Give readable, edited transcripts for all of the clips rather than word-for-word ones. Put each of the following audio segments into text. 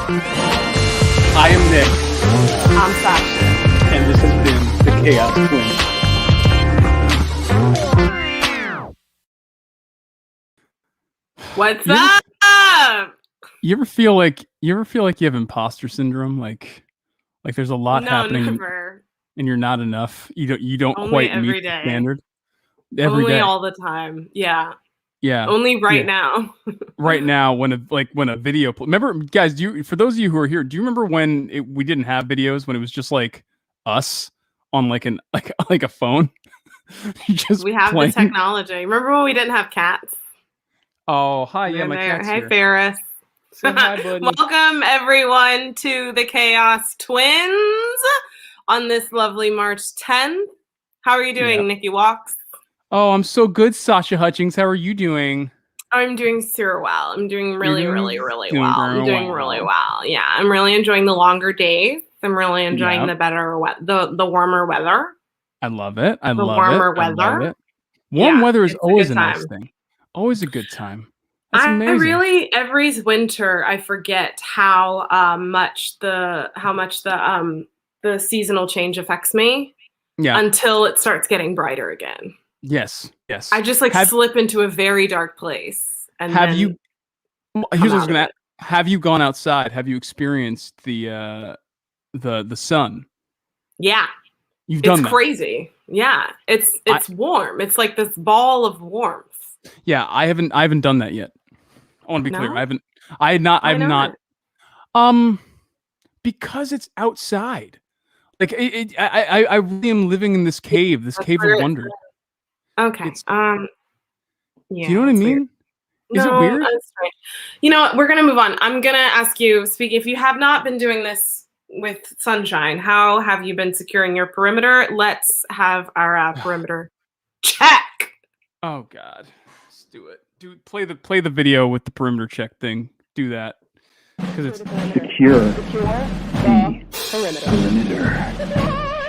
I am Nick, I'm Sasha. and this has been the Chaos Twins. What's up? You ever feel like you have imposter syndrome? Like there's a lot happening Never. and you're not enough. You don't Only quite every meet day. the standard. Every Only day. all the time. Yeah. Yeah. Only right now. Right now, when a video. Remember, guys? For those of you who are here, do you remember when we didn't have videos? When it was just like us on like a phone. Just we have playing. the technology. Remember when we didn't have cats? Oh, hi. Yeah, my cat's Hey, here. Ferris. Say hi, buddy. Welcome, everyone, to the Chaos Twins on this lovely March 10th. How are you doing, Nikki Walks? Oh, I'm so good, Sasha Hutchings. How are you doing? I'm doing super well. I'm doing really well. I'm doing really well. well. Yeah, I'm really enjoying the longer days. I'm really enjoying the better the warmer weather. I love it. The warmer weather. Warm weather is always a nice time. thing. Always a good time. That's amazing. I really every winter I forget how much the seasonal change affects me. Yeah. Until it starts getting brighter again. Yes. I just slip into a very dark place. And here's what I was gonna ask. Have you gone outside? Have you experienced the sun? Yeah. You've done that. It's crazy. Yeah. It's warm. It's like this ball of warmth. Yeah, I haven't done that yet. I want to be clear. I've not because it's outside. Like I really am living in this cave of wonder. Okay. Yeah. Do you know what I mean? Is it weird? That's right. You know what? We're gonna move on. I'm gonna ask you, if you have not been doing this with Sunshine, how have you been securing your perimeter? Let's have our perimeter check. Oh God. Let's do it. Play the video with the perimeter check thing. Do that. Because it's Secure the perimeter.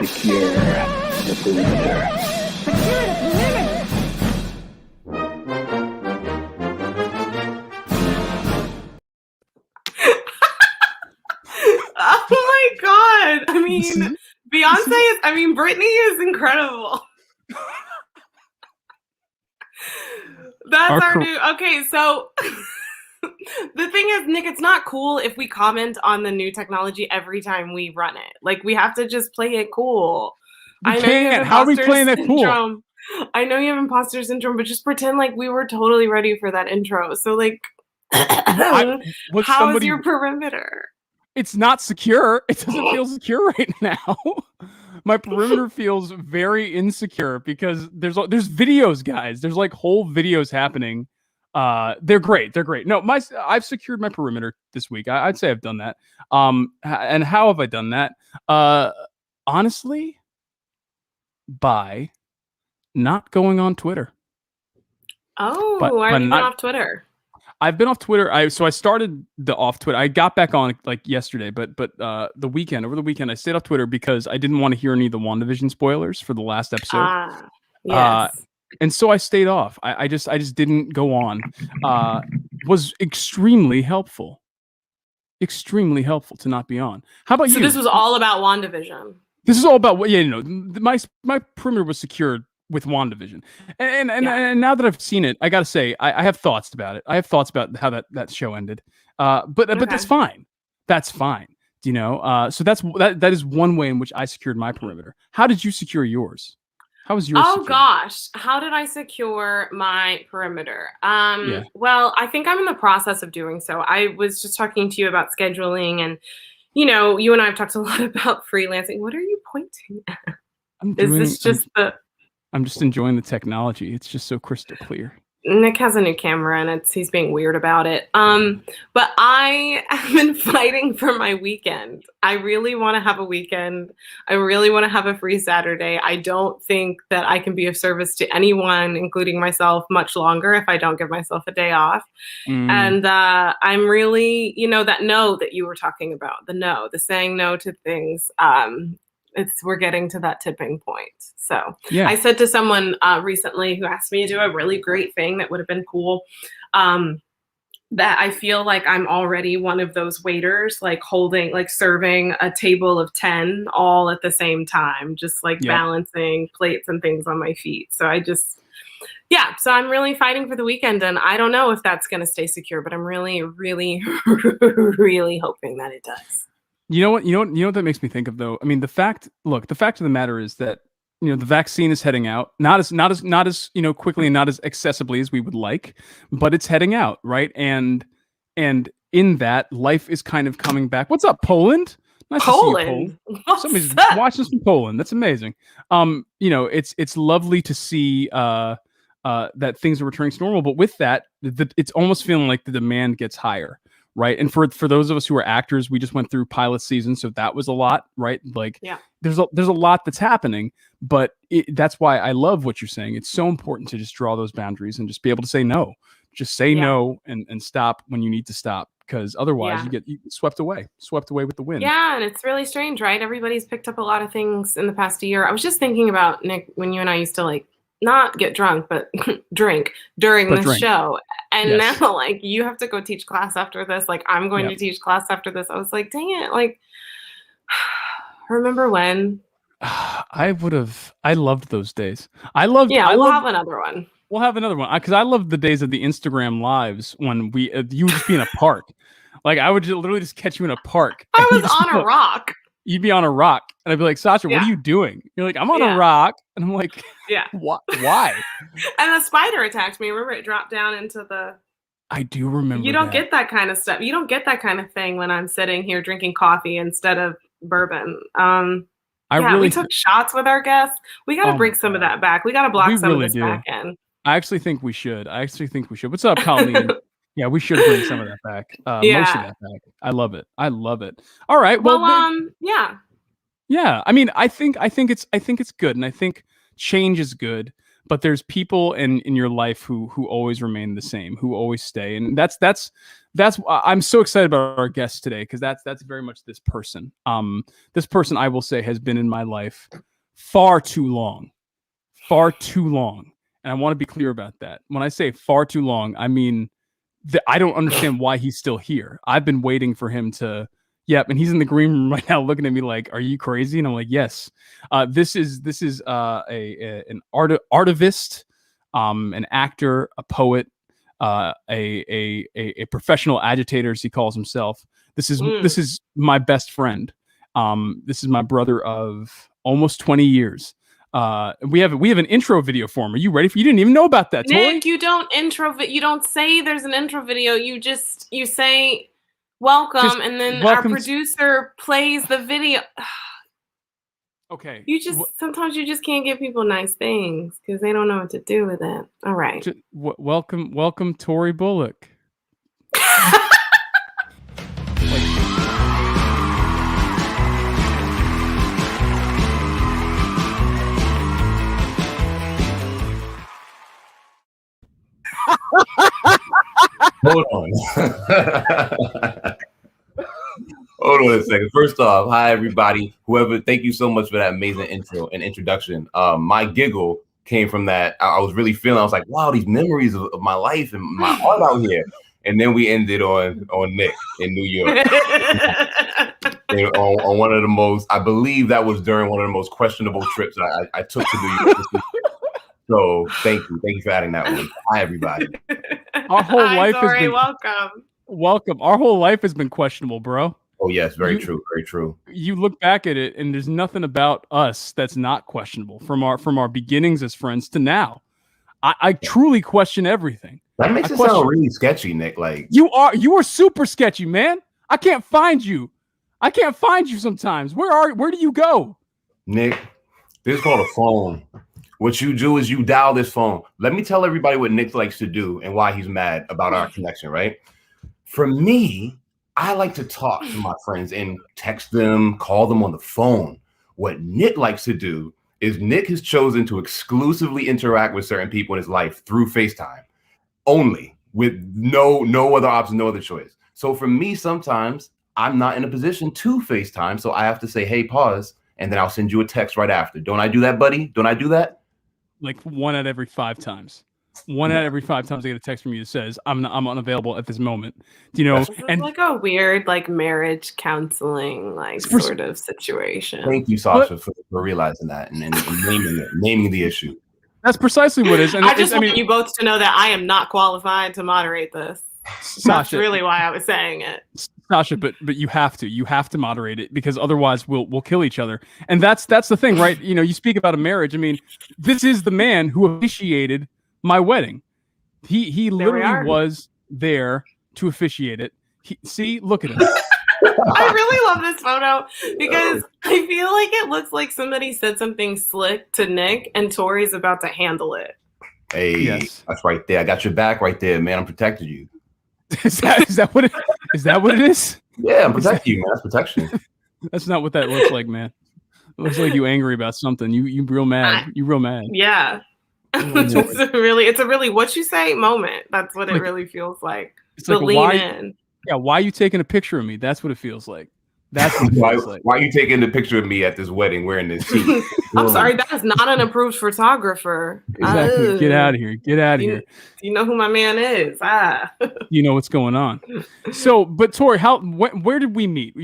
Secure the perimeter. Oh my God. I mean, Britney is incredible. That's our new. Okay, so the thing is, Nick, it's not cool if we comment on the new technology every time we run it. Like, we have to just play it cool. We can't. How are we playing that cool? I know you have imposter syndrome, but just pretend like we were totally ready for that intro. So, like, how is your perimeter? It's not secure. It doesn't feel secure right now. My perimeter feels very insecure because there's videos, guys. There's like whole videos happening. They're great. No, I've secured my perimeter this week. I'd say I've done that. And how have I done that? Honestly, by not going on Twitter. Oh, why have you been off Twitter? I've been off Twitter. I started off Twitter. I got back on like yesterday, but over the weekend, I stayed off Twitter because I didn't want to hear any of the WandaVision spoilers for the last episode. Yes. And so I stayed off. I just didn't go on. Was extremely helpful to not be on. How about you? So this was all about WandaVision. This is all about my perimeter was secured with WandaVision. And now that I've seen it, I gotta say, I have thoughts about it. I have thoughts about how that show ended. But that's fine. That's fine. Do you know? So that is one way in which I secured my perimeter. How did you secure yours? How was yours? Oh gosh, how did I secure my perimeter? Well, I think I'm in the process of doing so. I was just talking to you about scheduling, and you and I have talked a lot about freelancing. What are you pointing at? I'm just enjoying the technology. It's just so crystal clear. Nick has a new camera and he's being weird about it. But I have been fighting for my weekend. I really want to have a weekend. I really want to have a free Saturday. I don't think that I can be of service to anyone, including myself, much longer if I don't give myself a day off. And I'm really, that no that you were talking about, the saying no to things. We're getting to that tipping point. So I said to someone recently who asked me to do a really great thing that would have been cool. that I feel like I'm already one of those waiters, like serving a table of 10 all at the same time, just like Yep. balancing plates and things on my feet. So so I'm really fighting for the weekend, and I don't know if that's going to stay secure, but I'm really, really, really hoping that it does. You know what that makes me think of, though? I mean, the fact of the matter is that, the vaccine is heading out, not as quickly and not as accessibly as we would like, but it's heading out, right? And in that, life is kind of coming back. What's up, Poland? Nice to see you, Poland. Somebody's watching us from Poland. That's amazing. It's lovely to see that things are returning to normal, but with that, it's almost feeling like the demand gets higher. Right. And for those of us who are actors, we just went through pilot season. So that was a lot. Right. Like, there's a lot that's happening. But that's why I love what you're saying. It's so important to just draw those boundaries and just be able to say no. Just say no and stop when you need to stop. Because otherwise you get swept away with the wind. Yeah. And it's really strange, right? Everybody's picked up a lot of things in the past year. I was just thinking about, Nick, when you and I used to like not get drunk, but drink during the show. And now, like, you have to go teach class after this. Like, I'm going to teach class after this. I was like, dang it. Like, remember when? I loved those days. We'll have another one. We'll have another one. Because I loved the days of the Instagram lives when you would just be in a park. Like, I would literally just catch you in a park. I was on a rock. You'd be on a rock. And I'd be like, Sasha, what are you doing? You're like, I'm on a rock. And I'm like, why? And the spider attacked me. Remember, it dropped down into the... I do remember. You don't get that kind of stuff. You don't get that kind of thing when I'm sitting here drinking coffee instead of bourbon. We took shots with our guests. We got to bring some of that back. We got to block some of this back in. I actually think we should. What's up, Colleen? Yeah, we should bring some of that back. Most of that back. I love it. All right. Yeah. I mean, I think it's good, and I think change is good. But there's people in your life who always remain the same, who always stay, and that's I'm so excited about our guest today, because that's very much this person. This person, I will say, has been in my life far too long, and I want to be clear about that. When I say far too long, I mean that I don't understand why he's still here. I've been waiting for him to. Yep, and he's in the green room right now, looking at me like, "Are you crazy?" And I'm like, "Yes." This is an artivist, an actor, a poet, a professional agitator, as he calls himself. This is my best friend. This is my brother of almost 20 years. We have an intro video for him. Are you ready for? You didn't even know about that, Tory? Nick, you don't say there's an intro video. You say. Welcome, and then our producer plays the video. Okay. Sometimes you just can't give people nice things because they don't know what to do with it. All right. Welcome, Tory Bullock. Hold on. Hold on a second. First off, hi everybody. Thank you so much for that amazing intro and introduction. My giggle came from that. I was really feeling. I was like, wow, these memories of my life and my art out here. And then we ended on Nick in New York. on one of the most, I believe that was during one of the most questionable trips I took to New York. So thank you for adding that one. Hi everybody. Our whole life has been welcome. Our whole life has been questionable, bro. Oh yes, very true. You look back at it, and there's nothing about us that's not questionable from our beginnings as friends to now. I truly question everything. That makes it sound really sketchy, Nick. Like you are super sketchy, man. I can't find you sometimes. Where do you go? Nick, this is called a phone. What you do is you dial this phone. Let me tell everybody what Nick likes to do and why he's mad about our connection, right? For me, I like to talk to my friends and text them, call them on the phone. What Nick likes to do is Nick has chosen to exclusively interact with certain people in his life through FaceTime only, with no other option, no other choice. So for me, sometimes I'm not in a position to FaceTime, so I have to say, hey, pause, and then I'll send you a text right after. Don't I do that, buddy? Don't I do that? Like 1 out of every 5 times. 1 out of every 5 times I get a text from you that says I'm unavailable at this moment. Do you know? This is like a weird like marriage counseling like sort of situation. Thank you, Sasha, for realizing that and naming the issue. That's precisely what it is. And I just want you both to know that I am not qualified to moderate this. Sasha, that's really why I was saying it. Sasha, but you have to moderate it, because otherwise we'll kill each other. And that's the thing, right? You know, you speak about a marriage. I mean, this is the man who officiated my wedding. He literally was there to officiate it. See, look at him. I really love this photo because I feel like it looks like somebody said something slick to Nick and Tory's about to handle it. Hey, yes. That's right there. I got your back right there, man. I'm protecting you. Is that what it is? Yeah, I'm protecting you, man. That's protection. That's not what that looks like, man. It looks like you angry about something. You real mad. You real mad. Yeah. It's a really what you say moment. That's what it really feels like. It's like, lean in. Yeah, why are you taking a picture of me? That's what it feels like. That's what it feels like. Why are you taking the picture of me at this wedding wearing this suit? I'm sorry, that is not an approved photographer. Exactly. Get out of here. Get out of here. You know who my man is. You know what's going on. So, but Tory, where did we meet?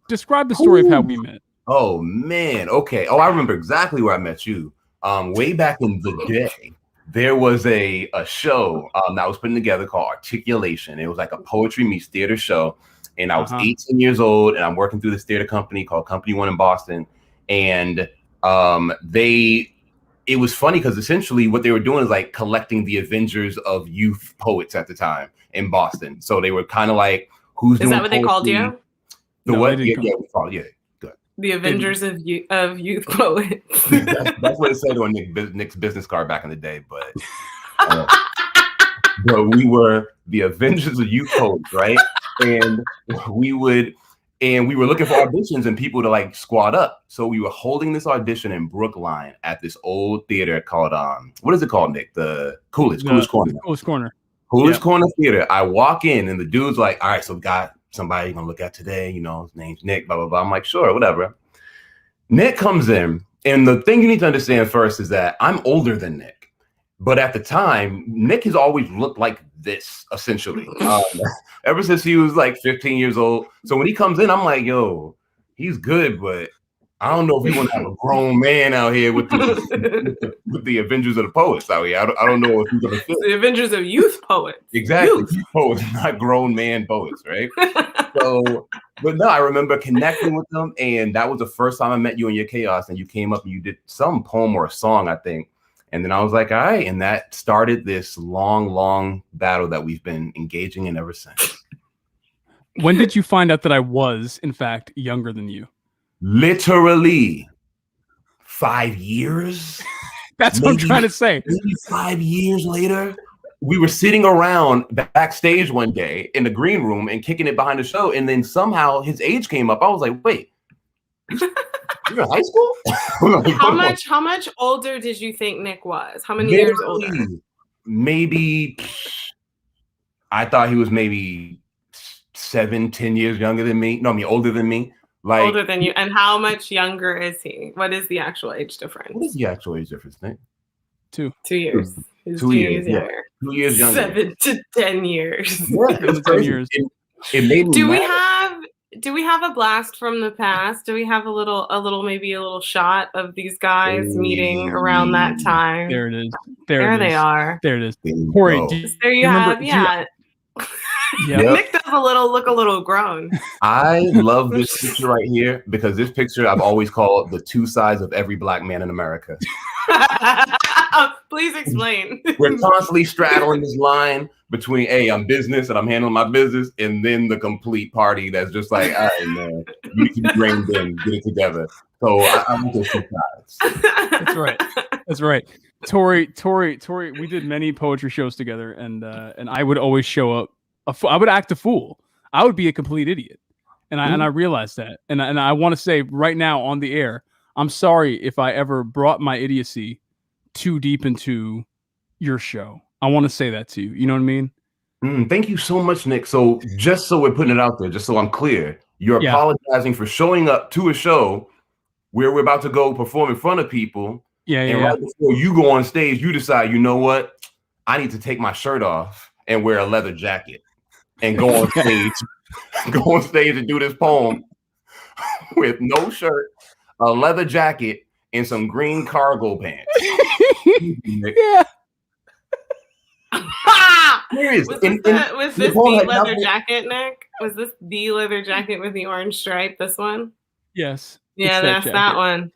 Describe the story of how we met. Oh man. Okay. Oh, I remember exactly where I met you. Way back in the day, there was a show that was putting together called Articulation. It was like a poetry meets theater show. And I was 18 years old, and I'm working through this theater company called Company One in Boston. And it was funny because essentially what they were doing is like collecting the Avengers of youth poets at the time in Boston. So they were kind of like, who's doing that what poetry? They called you? What? Yeah, we called it. Good. The Avengers of youth poets. that's what it said on Nick's business card back in the day. But we were the Avengers of youth poets, right? And we were looking for auditions and people to like squad up. So we were holding this audition in Brookline at this old theater called what is it called, Nick? The Coolidge Corner. Coolidge Corner Theater. I walk in and the dude's like, all right, so we got somebody you're gonna look at today, you know, his name's Nick, blah, blah, blah. I'm like, sure, whatever. Nick comes in, and the thing you need to understand first is that I'm older than Nick. But at the time, Nick has always looked like this, essentially, ever since he was like 15 years old. So when he comes in, I'm like, yo, he's good, but I don't know if we want to have a grown man out here with the Avengers of the Poets out here. I don't know if he's going to fit. The Avengers of youth poets. Exactly. Youth poets, not grown man poets, right? So, but no, I remember connecting with them. And that was the first time I met you in your chaos. And you came up and you did some poem or a song, I think. And then I was like, all right. And that started this long, long battle that we've been engaging in ever since. When did you find out that I was, in fact, younger than you? Literally 5 years. That's what I'm trying to say. Maybe 5 years later, we were sitting around backstage one day in the green room and kicking it behind the show. And then somehow his age came up. I was like, wait, you're in high school? Like, how much older did you think Nick was? How many years older? Maybe, I thought he was maybe 7-10 years younger than me. No, I mean, older than me. Like, older than you. And how much younger is he? What is the actual age difference? What is the actual age difference, Nick? 2 years. 2 years younger. Yeah. 2 years younger. 7 to 10 years. Yeah, 10 years. It made me Do we have a blast from the past? Do we have a little shot of these guys meeting around that time? There it is. There they are. There it is. Corey, there you have. Yeah. Nick does look a little grown. I love this picture right here because this picture I've always called the two sides of every black man in America. Please explain. We're constantly straddling this line between, hey, I'm business and I'm handling my business, and then the complete party that's just like, all right, man, you need to be reined in, get it together. So I'm with those two sides. That's right. That's right. Tory, we did many poetry shows together, and I would always show up. I would act a fool. I would be a complete idiot, and I realized that. And I want to say right now on the air, I'm sorry if I ever brought my idiocy too deep into your show. I want to say that to you. You know what I mean? Thank you so much, Nick. So just so we're putting it out there, just so I'm clear, you're apologizing for showing up to a show where we're about to go perform in front of people. Yeah. Right before you go on stage, you decide, you know what? I need to take my shirt off and wear a leather jacket and go on stage, and do this poem with no shirt, a leather jacket, and some green cargo pants. Yeah. Was this the leather jacket, Nick? Was this the leather jacket with the orange stripe? This one? Yes. Yeah, that's that one.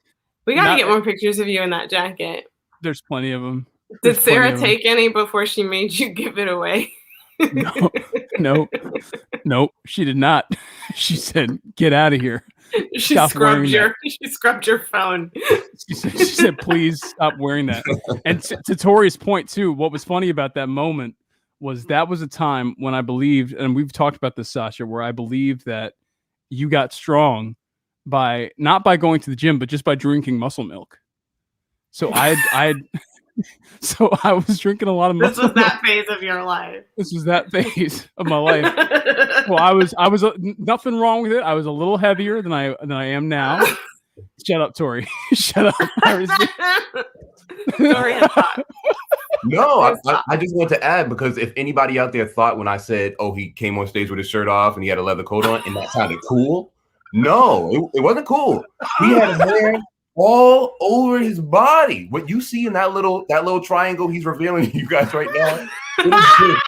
We got to get more pictures of you in that jacket. There's plenty of them. Did Sarah take any before she made you give it away? No, she did not. She said, "Get out of here." She scrubbed your phone. She said, "Please stop wearing that." And to Tori's point too, what was funny about that moment was that was a time when I believed, and we've talked about this, Sasha, where I believed that you got strong not by going to the gym, but just by drinking muscle milk. So so I was drinking a lot of muscle milk. This was that phase of your life. This was that phase of my life. Well, I was nothing wrong with it. I was a little heavier than I am now. Shut up, Tori. Shut up. Tori has thought. No, I just want to add, because if anybody out there thought when I said, "Oh, he came on stage with his shirt off and he had a leather coat on," and that sounded cool. No, it wasn't cool. He had hair all over his body. What you see in that little triangle he's revealing to you guys right now, it is just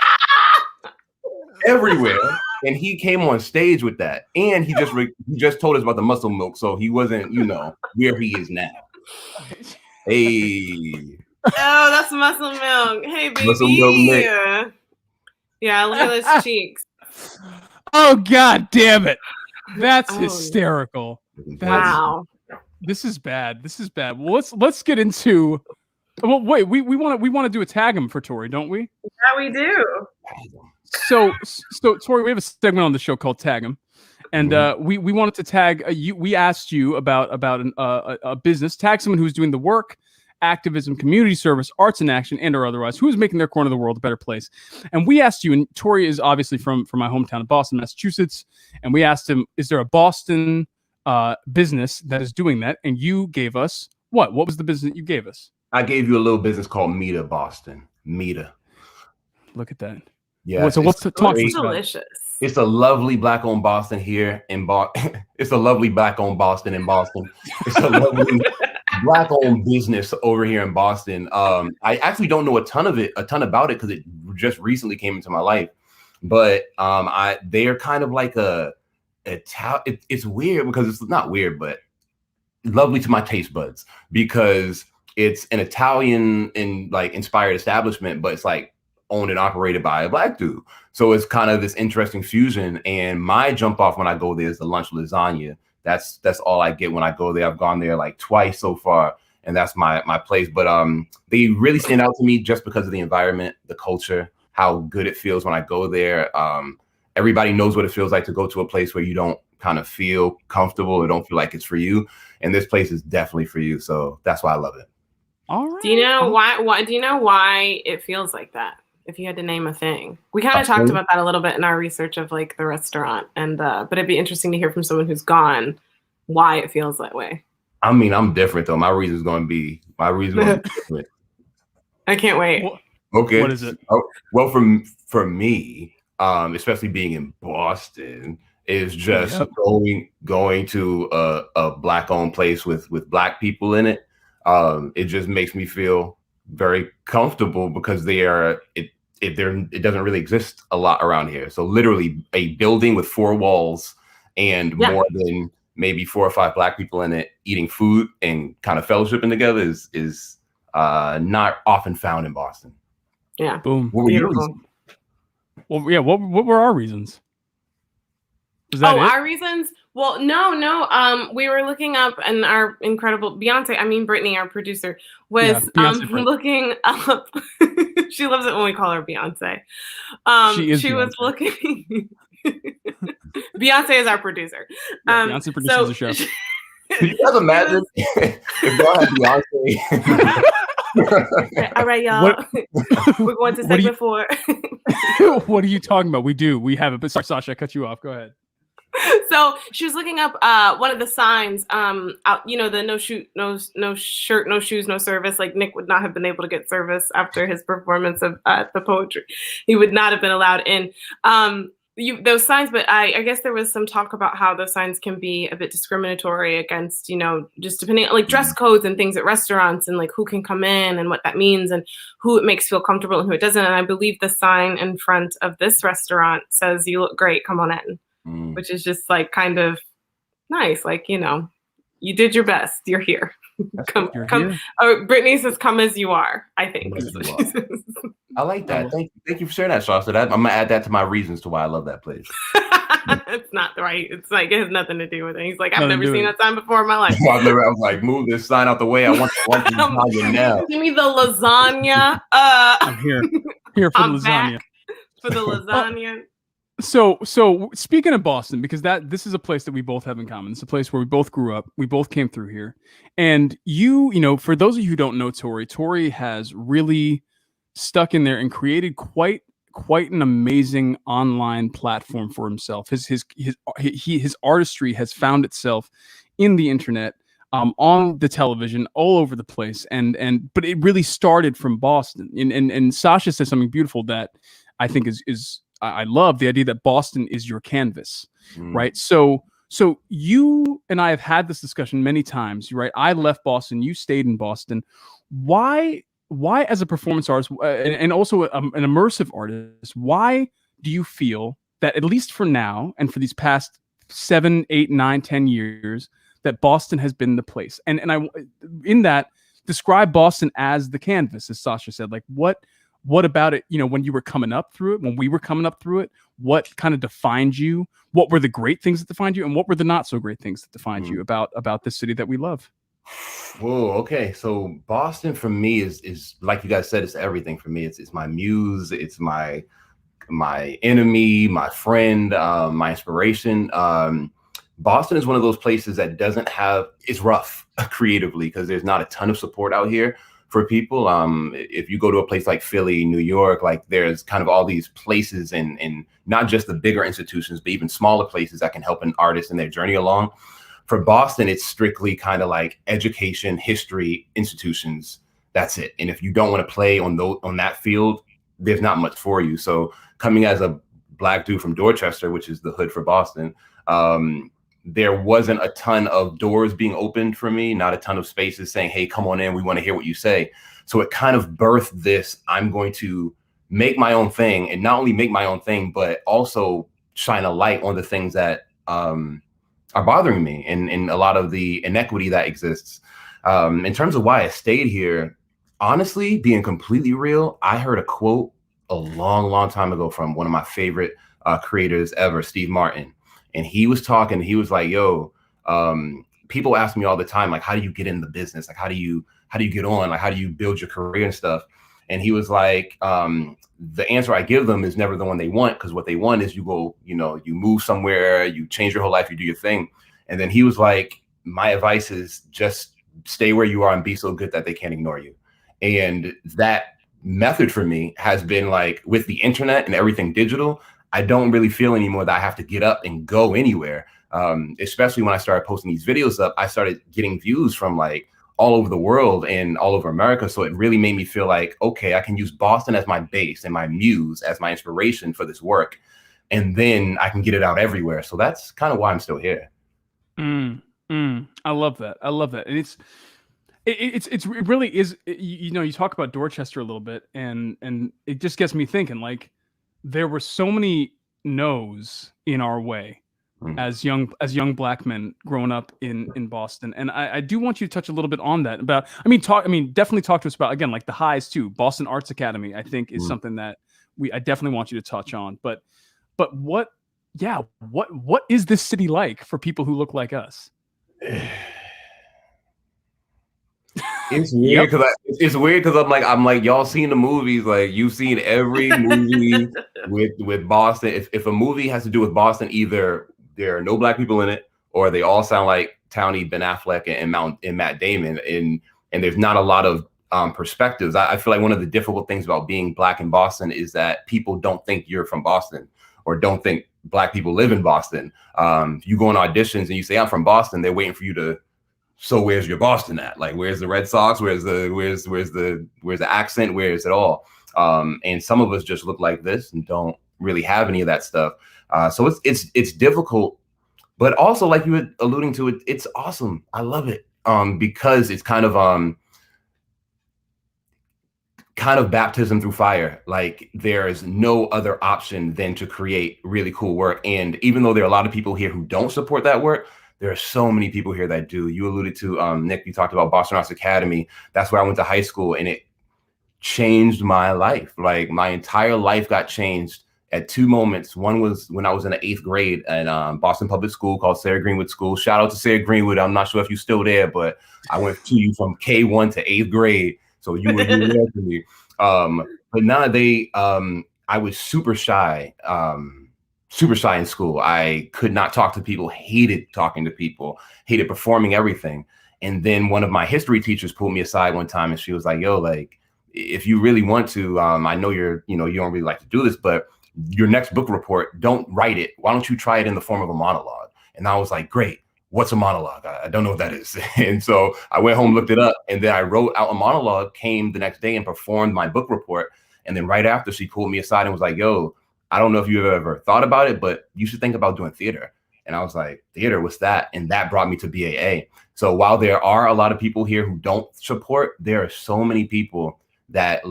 everywhere. And he came on stage with that, and he just told us about the muscle milk, so he wasn't, where he is now. Hey. Oh, that's muscle milk. Hey, baby. Muscle milk. Yeah, look at those cheeks. Oh, God damn it. That's hysterical. Wow. This is bad. Well, let's get into. Well, wait. We want to do a tag him for Tori, don't we? Yeah, we do. So Tori, we have a segment on the show called Tag Him, and we wanted to tag you. We asked you about a business, tag someone who's doing the work, activism, community service, arts in action, and or otherwise, who is making their corner of the world a better place. And we asked you, and Tori is obviously from my hometown of Boston, Massachusetts, and we asked him, is there a Boston business that is doing that? And you gave us what? What was the business that you gave us? I gave you a little business called Mita Boston. Mita. Look at that. Yeah. So what's the talk? It's delicious. It's a lovely black-owned Boston here in Boston. It's a lovely black-owned Boston in Boston. It's a lovely black-owned business over here in Boston. I actually don't know a ton about it because it just recently came into my life. But they're kind of like it's weird because it's not weird, but lovely to my taste buds because it's an Italian inspired establishment, but it's like owned and operated by a black dude. So it's kind of this interesting fusion. And my jump off when I go there is the lunch lasagna. That's all I get when I go there. I've gone there like twice so far, and that's my place. But they really stand out to me just because of the environment, the culture, how good it feels when I go there. Everybody knows what it feels like to go to a place where you don't kind of feel comfortable or don't feel like it's for you. And this place is definitely for you. So that's why I love it. All right. Do you know why? Do you know why it feels like that? If you had to name a thing, we kind of talked about that a little bit in our research of like the restaurant, and but it'd be interesting to hear from someone who's gone why it feels that way. I mean, I'm different though. My reason's going to be different. I can't wait. Okay. What is it? Well, for me, especially being in Boston, is just going to a black-owned place with black people in it. It just makes me feel very comfortable because it doesn't really exist a lot around here. So literally a building with 4 walls and more than maybe 4 or 5 black people in it eating food and kind of fellowshipping together is not often found in Boston. Yeah. Boom. What were your reasons? Well, yeah. What were our reasons? Is that it? Our reasons? Well, no. We were looking up, and our incredible Brittany, our producer, was looking up. She loves it when we call her Beyonce. She was looking. Beyonce is our producer. Beyonce produces the show. Can you guys imagine if y'all had Beyonce? Okay, all right, y'all. We're going to segment 4. What are you talking about? We do. We have it. But sorry, Sasha, I cut you off. Go ahead. So she was looking up one of the signs, out, the no shirt, no shoes, no service. Like Nick would not have been able to get service after his performance of the poetry. He would not have been allowed in. Those signs, but I guess there was some talk about how those signs can be a bit discriminatory against, just depending on like dress codes and things at restaurants and like who can come in and what that means and who it makes feel comfortable and who it doesn't. And I believe the sign in front of this restaurant says, "You look great, come on in," which is just like kind of nice. Like, you did your best. You're here. Come. Here. Oh, Brittany says, "Come as you are," I think. I like that. Thank you for sharing that, Shasta. I'm gonna add that to my reasons to why I love that place. It's not right. It's like it has nothing to do with it. He's like, I've never seen that sign before in my life. I was like, move this sign out the way. I want the now. Give me the lasagna. I'm here for the lasagna. For the lasagna. So speaking of Boston, because this is a place that we both have in common. It's a place where we both grew up. We both came through here. And for those of you who don't know Tory has really stuck in there and created quite an amazing online platform for himself. His artistry has found itself in the internet, on the television, all over the place. But it really started from Boston. And Sasha said something beautiful that I think is I love the idea that Boston is your canvas, right? So you and I have had this discussion many times, right? I left Boston, you stayed in Boston. Why as a performance artist and also an immersive artist, why do you feel that, at least for now and for these past 7, 8, 9, 10 years, that Boston has been the place? And I, in that, describe Boston as the canvas, as Sasha said. Like what about it, when you were coming up through it, when we were coming up through it, what kind of defined you? What were the great things that defined you? And what were the not so great things that defined you about this city that we love? Whoa, okay. So Boston for me is like you guys said, it's everything for me. It's my muse, it's my enemy, my friend, my inspiration. Boston is one of those places that it's rough creatively because there's not a ton of support out here for people. If you go to a place like Philly, New York, like there's kind of all these places and not just the bigger institutions, but even smaller places that can help an artist in their journey along. For Boston, it's strictly kind of like education, history, institutions. That's it. And if you don't want to play on that field, there's not much for you. So coming as a Black dude from Dorchester, which is the hood for Boston, there wasn't a ton of doors being opened for me, not a ton of spaces saying, "Hey, come on in, we want to hear what you say." So it kind of birthed this, I'm going to make my own thing, and not only make my own thing, but also shine a light on the things that are bothering me and a lot of the inequity that exists. In terms of why I stayed here, honestly, being completely real, I heard a quote a long time ago from one of my favorite creators ever, Steve Martin. And he was talking, he was like, "Yo, people ask me all the time, like, how do you get in the business? Like, how do you get on? Like, how do you build your career and stuff?" And he was like, the answer I give them is never the one they want, because what they want is you go, you move somewhere, you change your whole life, you do your thing. And then he was like, my advice is just stay where you are and be so good that they can't ignore you. And that method for me has been like, with the internet and everything digital, I don't really feel anymore that I have to get up and go anywhere. Especially when I started posting these videos up, I started getting views from like all over the world and all over America. So it really made me feel like, okay, I can use Boston as my base and my muse as my inspiration for this work. And then I can get it out everywhere. So that's kind of why I'm still here. I love that. And it really is, you talk about Dorchester a little bit and it just gets me thinking, like, there were so many no's in our way as young Black men growing up in Boston. And I do want you to touch a little bit on that definitely talk to us about, again, like the highs too. Boston Arts Academy, I think, is something that I definitely want you to touch on, but what is this city like for people who look like us? It's weird because I'm like, y'all seen the movies, like you've seen every movie with Boston. If a movie has to do with Boston, either there are no Black people in it, or they all sound like Townie, Ben Affleck, and Matt Damon, and there's not a lot of perspectives. I feel like one of the difficult things about being Black in Boston is that people don't think you're from Boston, or don't think Black people live in Boston. You go on auditions and you say, I'm from Boston, they're waiting for you to, so where's your Boston at? Like, where's the Red Sox? Where's the accent? Where's it all? And some of us just look like this and don't really have any of that stuff. So it's difficult, but also, like you were alluding to, it's awesome. I love it because it's kind of baptism through fire. Like, there's no other option than to create really cool work. And even though there are a lot of people here who don't support that work, there are so many people here that do. You alluded to, Nick, you talked about Boston Arts Academy. That's where I went to high school, and it changed my life. Like, my entire life got changed at two moments. One was when I was in the 8th grade at Boston Public School called Sarah Greenwood School. Shout out to Sarah Greenwood. I'm not sure if you're still there, but I went to you from K1 to 8th grade. So you were there to me. But now I was super shy in school. I could not talk to people, hated talking to people, hated performing everything. And then one of my history teachers pulled me aside one time and she was like, yo, like, if you really want to, I know you don't really like to do this, but your next book report, don't write it. Why don't you try it in the form of a monologue? And I was like, great. What's a monologue? I don't know what that is. And so I went home, looked it up, and then I wrote out a monologue, came the next day and performed my book report. And then right after, she pulled me aside and was like, yo, I don't know if you've ever thought about it, but you should think about doing theater. And I was like, theater, what's that? And that brought me to BAA. So while there are a lot of people here who don't support, there are so many people that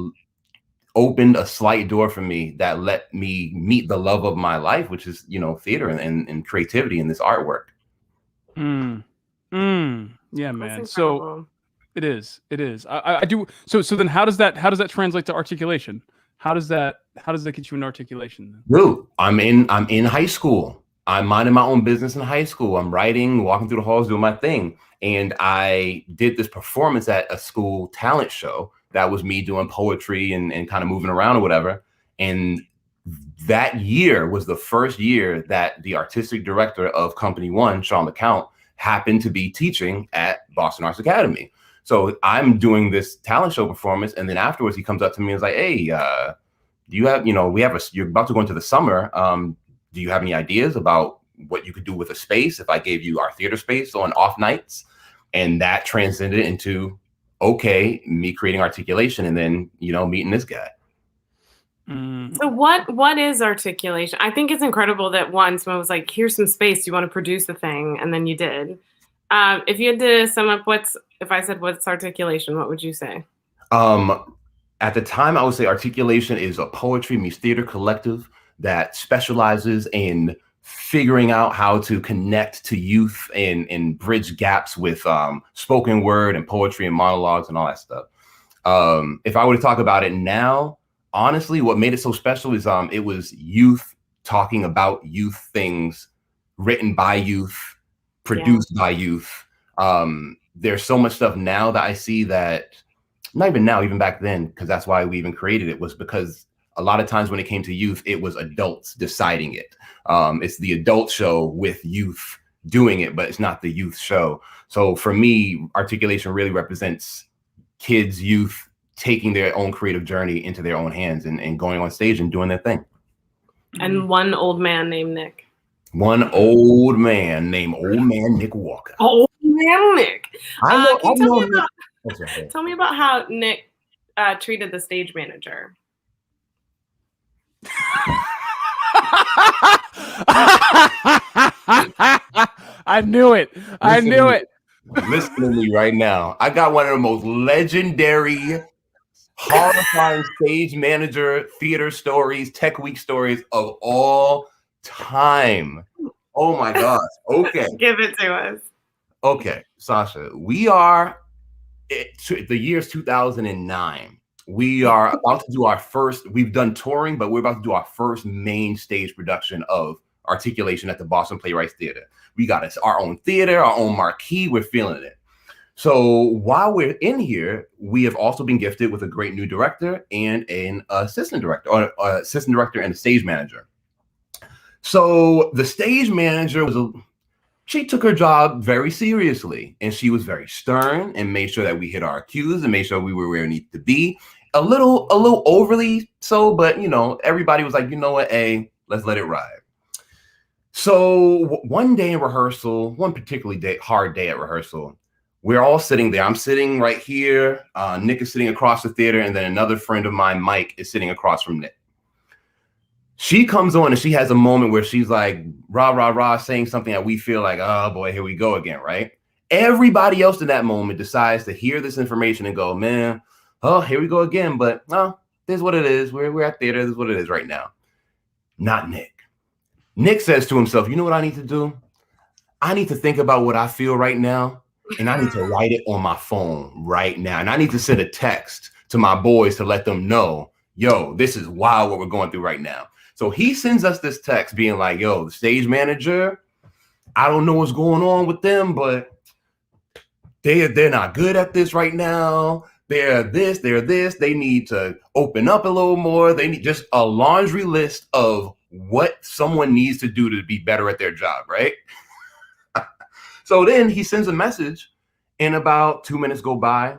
opened a slight door for me that let me meet the love of my life, which is, theater and creativity and this artwork. Yeah, man. So it is. I do. So then how does that translate to articulation? How does that get you in articulation? Dude, I'm in high school. I'm minding my own business in high school. I'm writing, walking through the halls, doing my thing. And I did this performance at a school talent show. That was me doing poetry and kind of moving around or whatever. And that year was the first year that the artistic director of Company One, Sean LeCount, happened to be teaching at Boston Arts Academy. So I'm doing this talent show performance. And then afterwards he comes up to me and is like, hey, do you have, you're about to go into the summer. Do you have any ideas about what you could do with a space if I gave you our theater space on off nights? And that transcended into, okay, me creating articulation and then, meeting this guy. So what is articulation? I think it's incredible that once someone was like, here's some space, you want to produce a thing? And then you did. If you had to sum up if I said what's articulation, what would you say? At the time, I would say articulation is a poetry meets theater collective that specializes in figuring out how to connect to youth and bridge gaps with spoken word and poetry and monologues and all that stuff. If I were to talk about it now, honestly, what made it so special is it was youth talking about youth things, written by youth, produced by youth. There's so much stuff now that I see that, not even now, even back then, because that's why we even created it, was because a lot of times when it came to youth, it was adults deciding it. It's the adult show with youth doing it, but it's not the youth show. So for me, articulation really represents kids, youth, taking their own creative journey into their own hands and going on stage and doing their thing. And one old man named Nick. One old man named Old Man Nick Walker. Old man Nick. Okay. Tell me about how Nick treated the stage manager. I knew it. Listen to me right now. I got one of the most legendary, horrifying stage manager theater stories, tech week stories of all time. Oh my gosh. Okay. Give it to us. Okay, Sasha, we are the year's 2009. We are about to do we've done touring, but we're about to do our first main stage production of articulation at the Boston Playwrights Theater. We got our own theater, our own marquee. We're feeling it. So while we're in here, we have also been gifted with a great new director and an assistant director and a stage manager. So the stage manager she took her job very seriously, and she was very stern and made sure that we hit our cues and made sure we were where we needed to be. A little overly so, but everybody was like, you know what, Let's let it ride. So one day in rehearsal, one particularly hard day at rehearsal, we're all sitting there. I'm sitting right here. Nick is sitting across the theater. And then another friend of mine, Mike, is sitting across from Nick. She comes on and she has a moment where she's like, rah, rah, rah, saying something that we feel like, oh boy, here we go again, right? Everybody else in that moment decides to hear this information and go, man, oh, here we go again. But no, this is what it is. We're at theater. This is what it is right now. Not Nick. Nick says to himself, you know what I need to do? I need to think about what I feel right now, and I need to write it on my phone right now. And I need to send a text to my boys to let them know, yo, this is wild what we're going through right now. So he sends us this text being like, yo, the stage manager, I don't know what's going on with them, but they're not good at this right now. They're this. They need to open up a little more. They need just a laundry list of what someone needs to do to be better at their job, right? So then he sends a message, and about 2 minutes go by,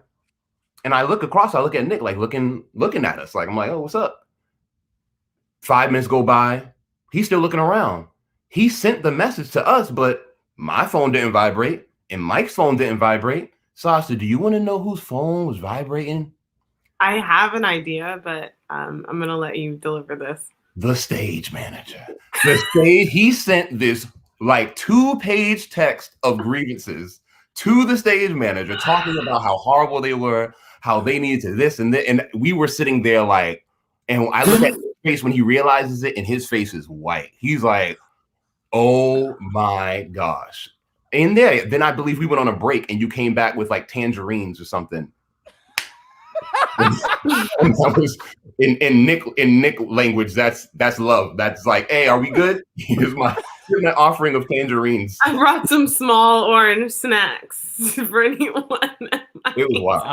and I look at Nick, like looking at us, like I'm like, oh, what's up? 5 minutes go by, he's still looking around. He sent the message to us, but my phone didn't vibrate, and Mike's phone didn't vibrate. Sasha, do you want to know whose phone was vibrating? I have an idea, but I'm gonna let you deliver this. The stage manager. He sent this like 2-page text of grievances to the stage manager, talking about how horrible they were, how they needed to this and that. And we were sitting there like, and I look at his face when he realizes it, and his face is white. He's like, oh my gosh. And then I believe we went on a break, and you came back with like tangerines or something. And that was in Nick language. That's love. That's like, hey, are we good? Here's my offering of tangerines. I brought some small orange snacks for anyone. It was wild.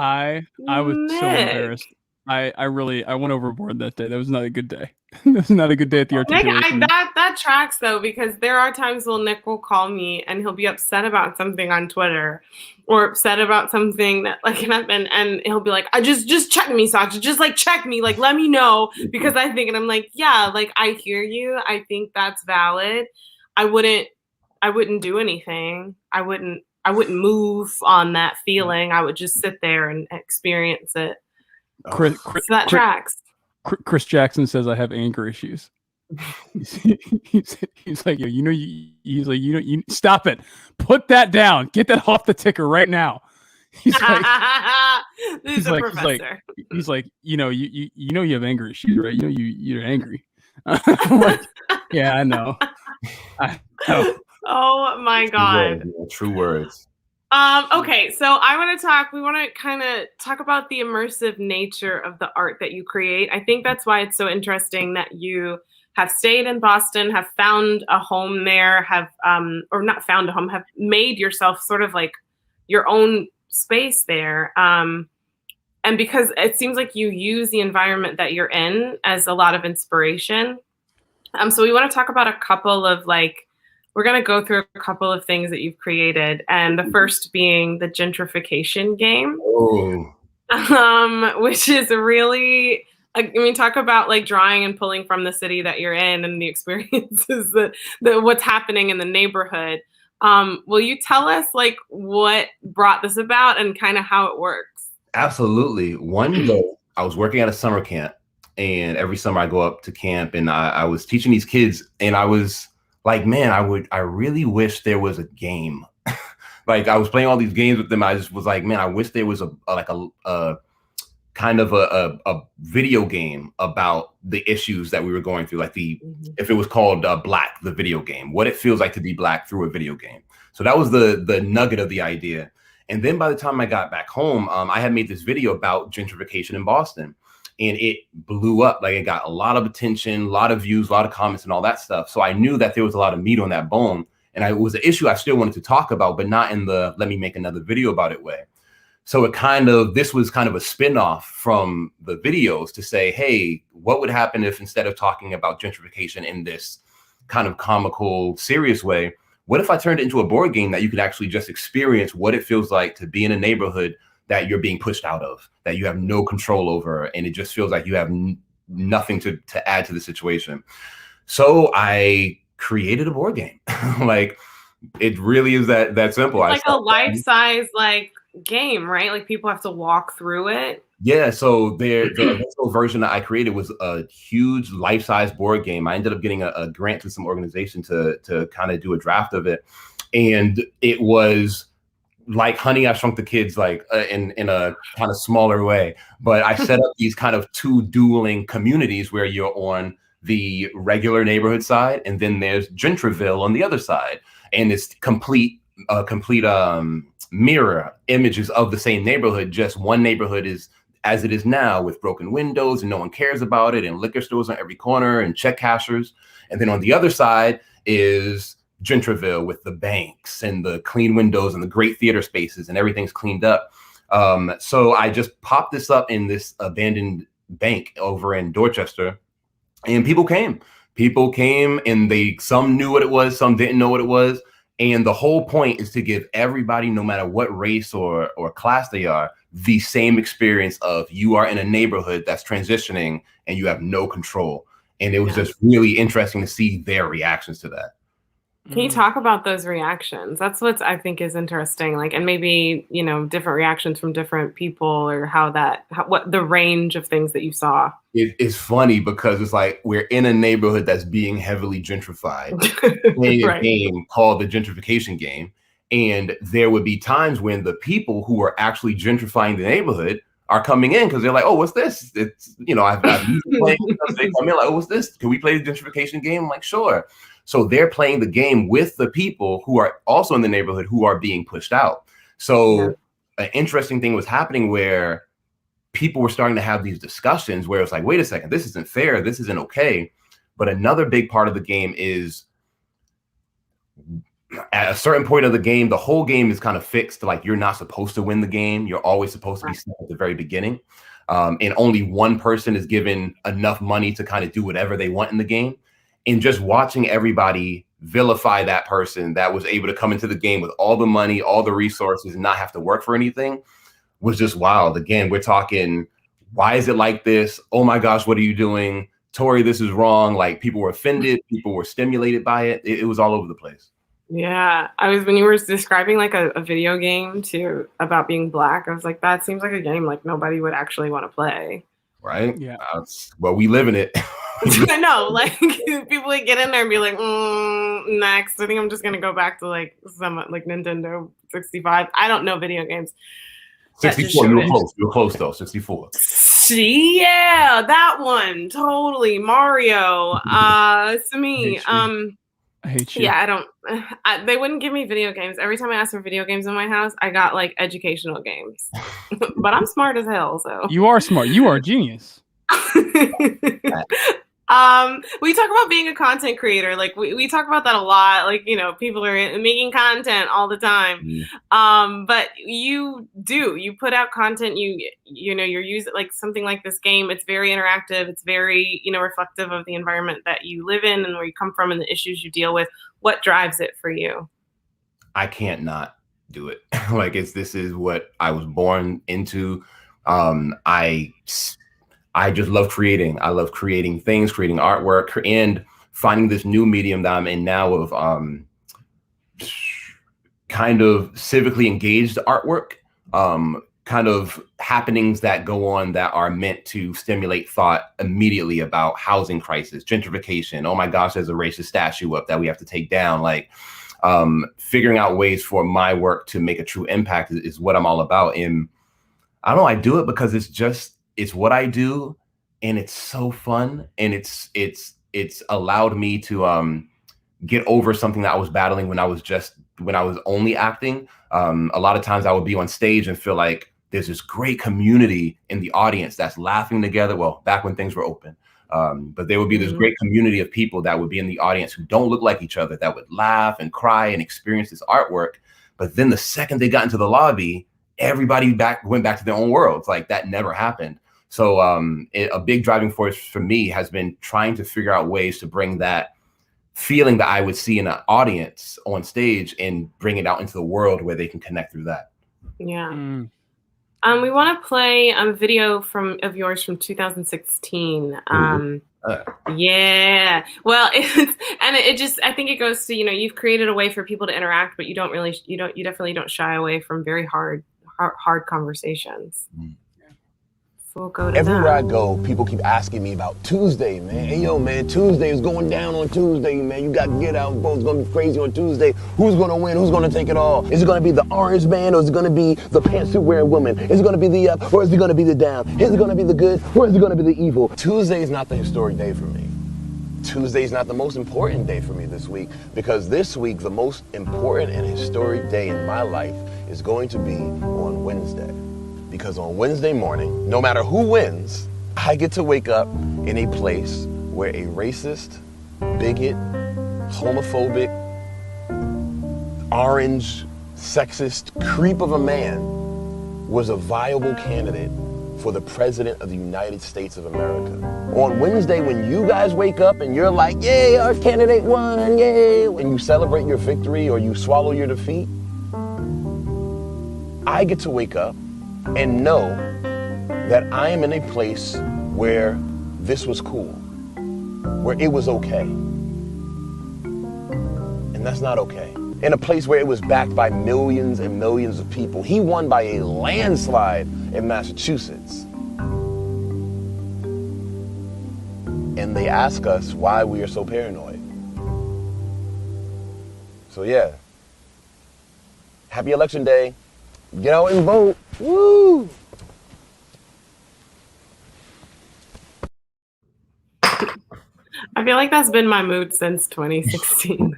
I was so embarrassed. I went overboard that day. That was not a good day. That was not a good day at the articulation. Nick, that tracks though, because there are times when Nick will call me and he'll be upset about something on Twitter, or upset about something that like happened, and he'll be like, "I just check me, Sasha. Just like check me, like let me know," because I think, and I'm like, yeah, like I hear you. I think that's valid. I wouldn't do anything. I wouldn't move on that feeling. I would just sit there and experience it. So that tracks. Chris Jackson says I have anger issues. He's like, you stop it. Put that down. Get that off the ticker right now. He's like, you know you have anger issues, right? You know you're angry. I'm like, yeah, I know. Oh my God. True words. Okay, so we want to kind of talk about the immersive nature of the art that you create. I think that's why it's so interesting that you have stayed in Boston, have found a home there, or not found a home, have made yourself sort of like your own space there. And because it seems like you use the environment that you're in as a lot of inspiration. So we want to talk about a couple of we're going to go through a couple of things that you've created. And the first being the gentrification game, which is really, talk about like drawing and pulling from the city that you're in and the experiences that what's happening in the neighborhood. Will you tell us like what brought this about and kind of how it works? Absolutely. One day I was working at a summer camp, and every summer I go up to camp, and I was teaching these kids, and I was like, man, I really wish there was a game. Like I was playing all these games with them. I just was like, man, I wish there was a kind of a video game about the issues that we were going through. Like if it was called Black, the video game, what it feels like to be Black through a video game. So that was the nugget of the idea. And then by the time I got back home, I had made this video about gentrification in Boston. And it blew up. Like it got a lot of attention, a lot of views, a lot of comments and all that stuff. So I knew that there was a lot of meat on that bone. And it was an issue I still wanted to talk about, but not in the let me make another video about it way. So this was kind of a spinoff from the videos to say, hey, what would happen if instead of talking about gentrification in this kind of comical, serious way, what if I turned it into a board game that you could actually just experience what it feels like to be in a neighborhood that you're being pushed out of, that you have no control over, and it just feels like you have nothing to add to the situation. So I created a board game. Like, it really is that simple. It's like a life-size like game, right? Like people have to walk through it. Yeah, so the original version that I created was a huge life-size board game. I ended up getting a grant to some organization to kind of do a draft of it, and it was like Honey, I Shrunk the Kids, like in a kind of smaller way. But I set up these kind of two dueling communities where you're on the regular neighborhood side, and then there's Gentriville on the other side, and it's complete mirror images of the same neighborhood. Just one neighborhood is as it is now, with broken windows and no one cares about it, and liquor stores on every corner and check cashers. And then on the other side is Gentriville with the banks and the clean windows and the great theater spaces, and everything's cleaned up. So I just popped this up in this abandoned bank over in Dorchester, and people came. People came, and some knew what it was, some didn't know what it was. And the whole point is to give everybody, no matter what race or class they are, the same experience of you are in a neighborhood that's transitioning and you have no control. And it was just really interesting to see their reactions to that. Can you talk about those reactions? That's what I think is interesting. Like, and maybe, you know, different reactions from different people, or what the range of things that you saw. It's funny because it's like we're in a neighborhood that's being heavily gentrified, playing a game called the gentrification game. And there would be times when the people who are actually gentrifying the neighborhood are coming in because they're like, oh, what's this? It's, you know, I've been playing. They come in like, oh, what's this? Can we play the gentrification game? I'm like, sure. So they're playing the game with the people who are also in the neighborhood who are being pushed out. So an interesting thing was happening where people were starting to have these discussions where it's like, wait a second, this isn't fair. This isn't okay. But another big part of the game is at a certain point of the game, the whole game is kind of fixed. Like, you're not supposed to win the game. You're always supposed to be stuck at the very beginning. And only one person is given enough money to kind of do whatever they want in the game. And just watching everybody vilify that person that was able to come into the game with all the money, all the resources, and not have to work for anything was just wild. Again, we're talking, why is it like this? Oh my gosh, what are you doing? Tory, this is wrong. Like, people were offended. People were stimulated by it. It was all over the place. Yeah, when you were describing like a video game too about being Black, I was like, that seems like a game like nobody would actually want to play. Right? Yeah. Well, we live in it. I know, like people would get in there and be like, next. I think I'm just gonna go back to like some like Nintendo 65. I don't know video games. 64, you were close. You were close though. 64. Yeah, that one. Totally. Mario. To me, I hate you. Yeah, they wouldn't give me video games. Every time I asked for video games in my house, I got like educational games. But I'm smart as hell, so. You are smart. You are a genius. We talk about being a content creator. Like we talk about that a lot. Like, you know, people are making content all the time. But you put out content. You know, you're using like something like this game. It's very interactive. It's very, you know, reflective of the environment that you live in and where you come from and the issues you deal with. What drives it for you? I can't not do it. Like, this is what I was born into. I just love creating. I love creating things, creating artwork, and finding this new medium that I'm in now of kind of civically engaged artwork, kind of happenings that go on that are meant to stimulate thought immediately about housing crisis, gentrification. Oh my gosh, there's a racist statue up that we have to take down. Like, figuring out ways for my work to make a true impact is what I'm all about. And I don't know, I do it because it's what I do, and it's so fun, and it's allowed me to get over something that I was battling when I was only acting. A lot of times I would be on stage and feel like there's this great community in the audience that's laughing together. Well, back when things were open, but there would be this great community of people that would be in the audience who don't look like each other, that would laugh and cry and experience this artwork. But then the second they got into the lobby, everybody went back to their own worlds. Like, that never happened. So a big driving force for me has been trying to figure out ways to bring that feeling that I would see in an audience on stage and bring it out into the world where they can connect through that. Yeah. We want to play a video of yours from 2016. Yeah. Well, it just, I think it goes to, you've created a way for people to interact, but you definitely don't shy away from very hard conversations. So we'll go to Everywhere that. I go, people keep asking me about Tuesday, man. Hey, yo, man, Tuesday is going down on Tuesday, man. You got to get out. It's going to be crazy on Tuesday. Who's going to win? Who's going to take it all? Is it going to be the orange man, or is it going to be the pantsuit wearing woman? Is it going to be the up, or is it going to be the down? Is it going to be the good, or is it going to be the evil? Tuesday is not the historic day for me. Tuesday is not the most important day for me this week, because this week, the most important and historic day in my life is going to be on Wednesday. Because on Wednesday morning, no matter who wins, I get to wake up in a place where a racist, bigot, homophobic, orange, sexist creep of a man was a viable candidate for the President of the United States of America. On Wednesday, when you guys wake up and you're like, yay, our candidate won, yay, and you celebrate your victory or you swallow your defeat, I get to wake up and know that I am in a place where this was cool, where it was okay. And that's not okay. In a place where it was backed by millions and millions of people. He won by a landslide in Massachusetts. And they ask us why we are so paranoid. So yeah, happy election day. Get out and vote. Woo! I feel like that's been my mood since 2016.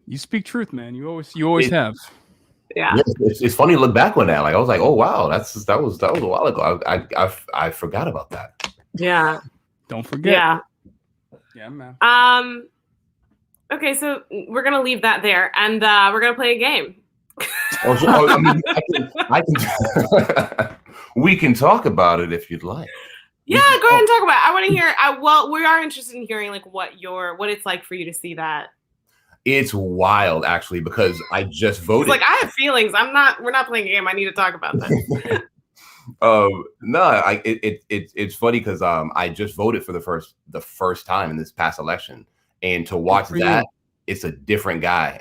You speak truth, man. You always have. Yeah. It's funny to look back on that. Like I was like, oh wow, that was a while ago. I forgot about that. Yeah. Don't forget. Yeah. Yeah, man. Okay, so we're gonna leave that there, and we're gonna play a game. I mean, I can we can talk about it if you'd like. Yeah, go ahead and talk about it. I want to hear. Well, we are interested in hearing like what it's like for you to see that. It's wild, actually, because I just voted. It's like I have feelings. We're not playing a game. I need to talk about this. No, it's funny because I just voted for the first time in this past election, and to watch that, it's a different guy.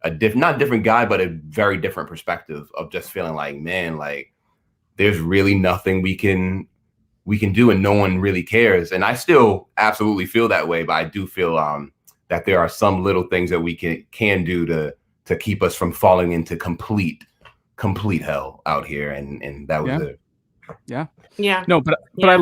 Not different guy, but a very different perspective of just feeling like, man, like there's really nothing we can do, and no one really cares. And I still absolutely feel that way, but I do feel that there are some little things that we can do to keep us from falling into complete hell out here. And that was it. Yeah. Yeah. No, but I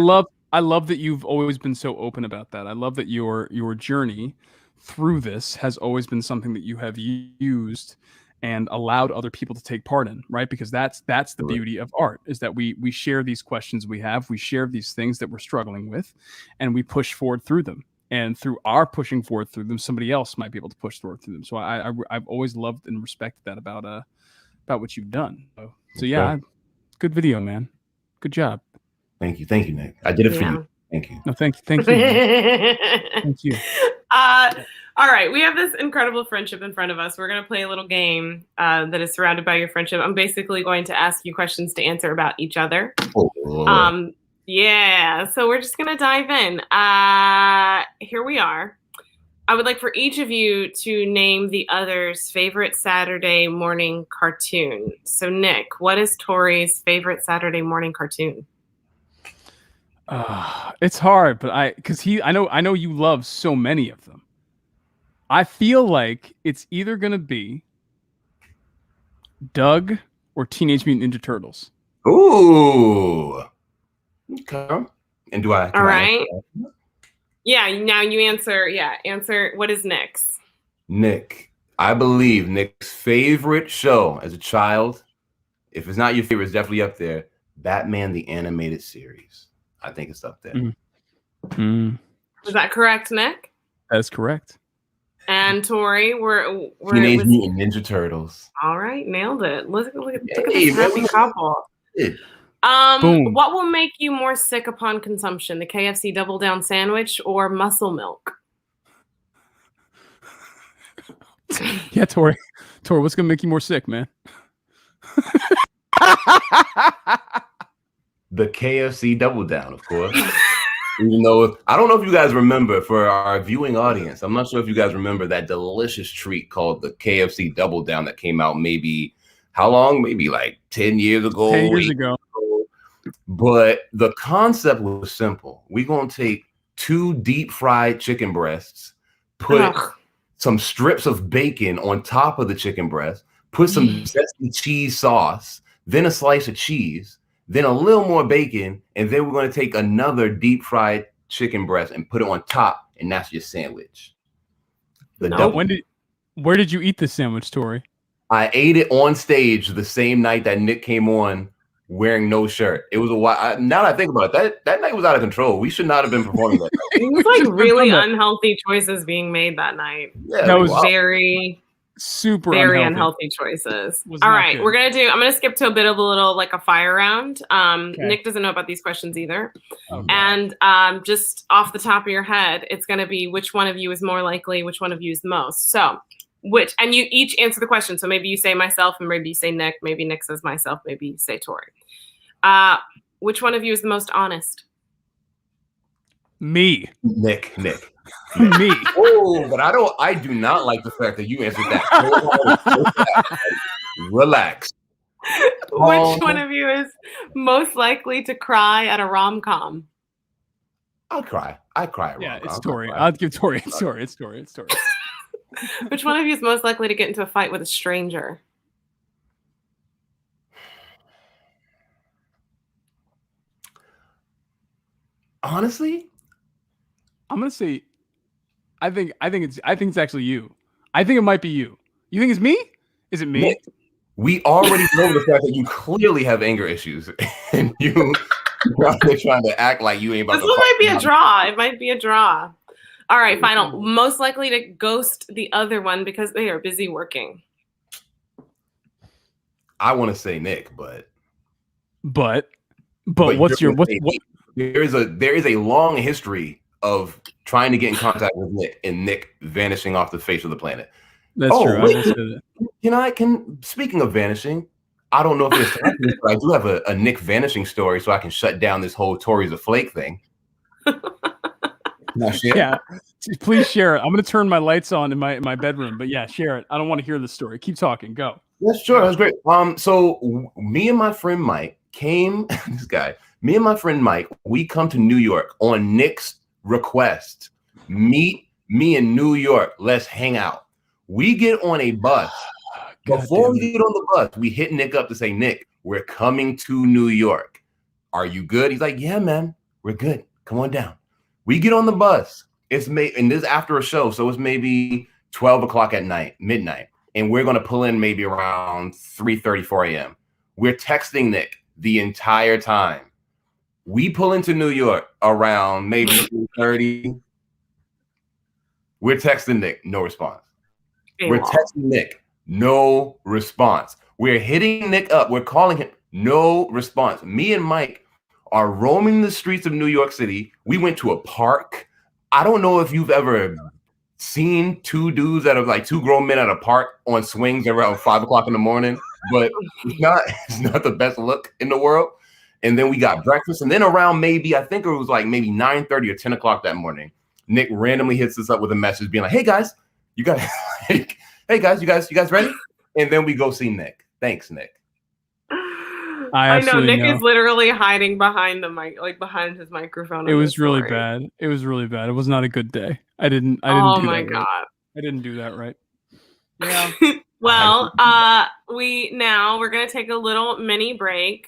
love that you've always been so open about that. I love that your journey through this has always been something that you have used and allowed other people to take part in, right? Because that's the beauty of art, is that we share these questions we share these things that we're struggling with, and we push forward through them. And through our pushing forward through them, somebody else might be able to push forward through them. So I've always loved and respected that about what you've done. So yeah, good video, man. Good job. Thank you, Nick. I did it for you. Thank you. No, thank you. Thank you. All right, we have this incredible friendship in front of us. We're going to play a little game that is surrounded by your friendship. I'm basically going to ask you questions to answer about each other. Yeah, so we're just going to dive in. Here we are. I would like for each of you to name the other's favorite Saturday morning cartoon. So Nick, what is Tory's favorite Saturday morning cartoon? It's hard, but I know you love so many of them. I feel like it's either gonna be Doug or Teenage Mutant Ninja Turtles. Ooh. Okay. And do I? All right. Yeah. Now you answer. Yeah. Answer. What is Nick's? Nick. I believe Nick's favorite show as a child, if it's not your favorite, it's definitely up there. Batman the Animated Series. I think it's up there. Is that correct, Nick? That's correct. And Tory, we're Teenage Mutant Ninja Turtles. All right, nailed it. Look at this happy couple. Boom. What will make you more sick upon consumption? The KFC Double Down sandwich or muscle milk? Yeah, Tory, what's gonna make you more sick, man? The KFC Double Down, of course. Even though I don't know if you guys remember, for our viewing audience, I'm not sure if you guys remember that delicious treat called the KFC Double Down that came out maybe how long? Maybe like 10 years ago. 10 years ago. But the concept was simple. We're going to take 2 deep fried chicken breasts, put some strips of bacon on top of the chicken breast, put some zesty cheese sauce, then a slice of cheese, then a little more bacon, and then we're going to take another deep fried chicken breast and put it on top, and that's your sandwich. Where did you eat this sandwich, Tory? I ate it on stage the same night that Nick came on wearing no shirt. It was a while. Now that I think about it, that night was out of control. We should not have been performing that night. It was like really unhealthy choices being made that night. Yeah, that was very very unhealthy choices. All right, good. I'm gonna skip to a bit of like a fire round. Okay. Nick doesn't know about these questions either. Okay. And just off the top of your head, it's gonna be which one of you is more likely, which one of you is the most. So and you each answer the question. So maybe you say myself, and maybe you say Nick, maybe Nick says myself, maybe you say Tory. Which one of you is the most honest? Me. Nick. Me. Oh, but I do not like the fact that you answered that. Relax. Which one of you is most likely to cry at a rom-com? I'll cry. I cry. Yeah, it's Tory. I'll give Tory. It's Tory. Which one of you is most likely to get into a fight with a stranger? Honestly, I'm gonna say, I think it's actually you. I think it might be you. You think it's me? Is it me? Nick, we already know the fact that you clearly have anger issues, and you're trying to act like you ain't about. This one might be a draw. It might be a draw. All right, final. Most likely to ghost the other one because they are busy working. I want to say Nick, but what's your what? There is a long history of trying to get in contact with Nick and Nick vanishing off the face of the planet. That's true. Speaking of vanishing, I don't know if there's time for this, but I do have a Nick vanishing story, so I can shut down this whole Tory's a flake thing. Yeah, please share it. I'm going to turn my lights on in my bedroom, but yeah, share it. I don't want to hear the story. Keep talking. Go. That's sure. That's great. So me and my friend Mike came. Me and my friend Mike, we come to New York on Nick's request. Meet me in New York. Let's hang out. We get on a bus. Before we get on the bus, we hit Nick up to say, Nick, we're coming to New York. Are you good? He's like, yeah, man, we're good. Come on down. We get on the bus. And this is after a show, so it's maybe 12 o'clock at night, midnight. And we're going to pull in maybe around 3:30, 4 a.m. We're texting Nick the entire time. We pull into New York around maybe 3:30. We're texting Nick, no response. We're texting Nick, no response. We're hitting Nick up. We're calling him, no response. Me and Mike are roaming the streets of New York City. We went to a park. I don't know if you've ever seen two dudes that are like two grown men at a park on swings around 5 o'clock in the morning, but it's not the best look in the world. And then we got breakfast. And then around I think it was like maybe 9:30 or 10 o'clock that morning, Nick randomly hits us up with a message being like, hey guys, you guys ready? And then we go see Nick. Thanks, Nick. I know Nick is literally hiding behind the mic, like behind his microphone. It was really bad. It was really bad. It was not a good day. I didn't oh my God. Right. I didn't do that right. Yeah. Well, we're going to take a little mini break.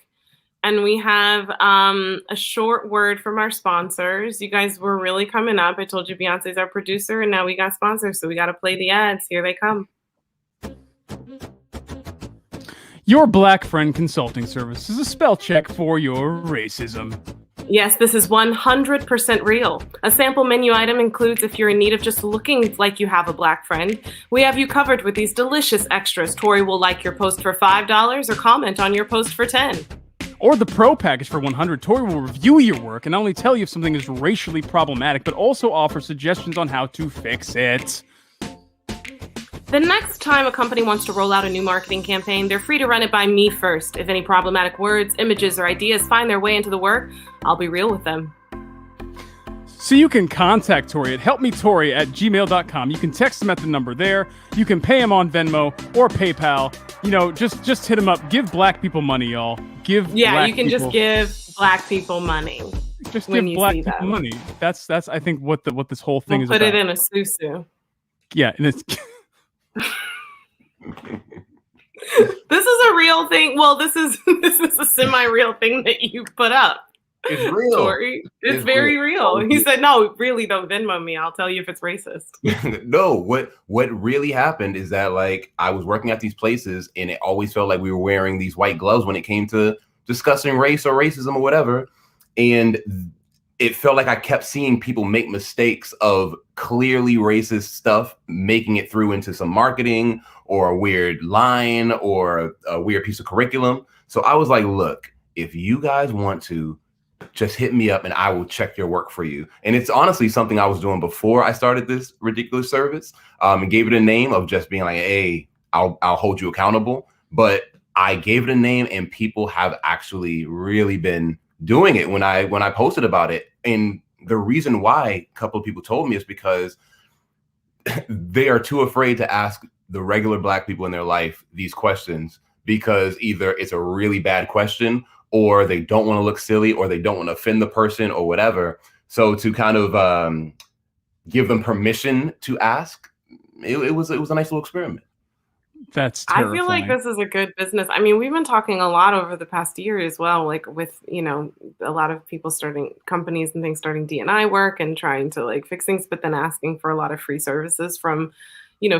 And we have a short word from our sponsors. You guys were really coming up. I told you Beyonce's our producer, and now we got sponsors, so we got to play the ads. Here they come. Your Black Friend Consulting Service is a spell check for your racism. Yes, this is 100% real. A sample menu item includes if you're in need of just looking like you have a black friend. We have you covered with these delicious extras. Tory will like your post for $5 or comment on your post for $10. Or the Pro package for $100. Tory will review your work and not only tell you if something is racially problematic, but also offer suggestions on how to fix it. The next time a company wants to roll out a new marketing campaign, they're free to run it by me first. If any problematic words, images, or ideas find their way into the work, I'll be real with them. So you can contact Tory at helpmetory@gmail.com. You can text him at the number there. You can pay him on Venmo or PayPal. Just hit him up. Give black people money, y'all. You can just give black people money. Just give black people money. That's I think what this whole thing is about. Put it in a susu. Yeah, and it's This is a real thing. Well, this is a semi-real thing that you put up. It's real. Tory. It's very real. He said, no, really though, Venmo me. I'll tell you if it's racist. No, what really happened is that like I was working at these places and it always felt like we were wearing these white gloves when it came to discussing race or racism or whatever. And it felt like I kept seeing people make mistakes of clearly racist stuff, making it through into some marketing or a weird line or a weird piece of curriculum. So I was like, look, if you guys want to, just hit me up and I will check your work for you. And it's honestly something I was doing before I started this ridiculous service, and gave it a name of just being like, hey, I'll hold you accountable. But I gave it a name and people have actually really been doing it when I posted about it. And the reason why a couple of people told me is because they are too afraid to ask the regular black people in their life these questions, because either it's a really bad question or they don't want to look silly or they don't want to offend the person or whatever. So to kind of give them permission to ask, it was a nice little experiment. That's terrifying. I feel like this is a good business. I mean, we've been talking a lot over the past year as well, like with, a lot of people starting companies and things, starting D&I work and trying to like fix things, but then asking for a lot of free services from,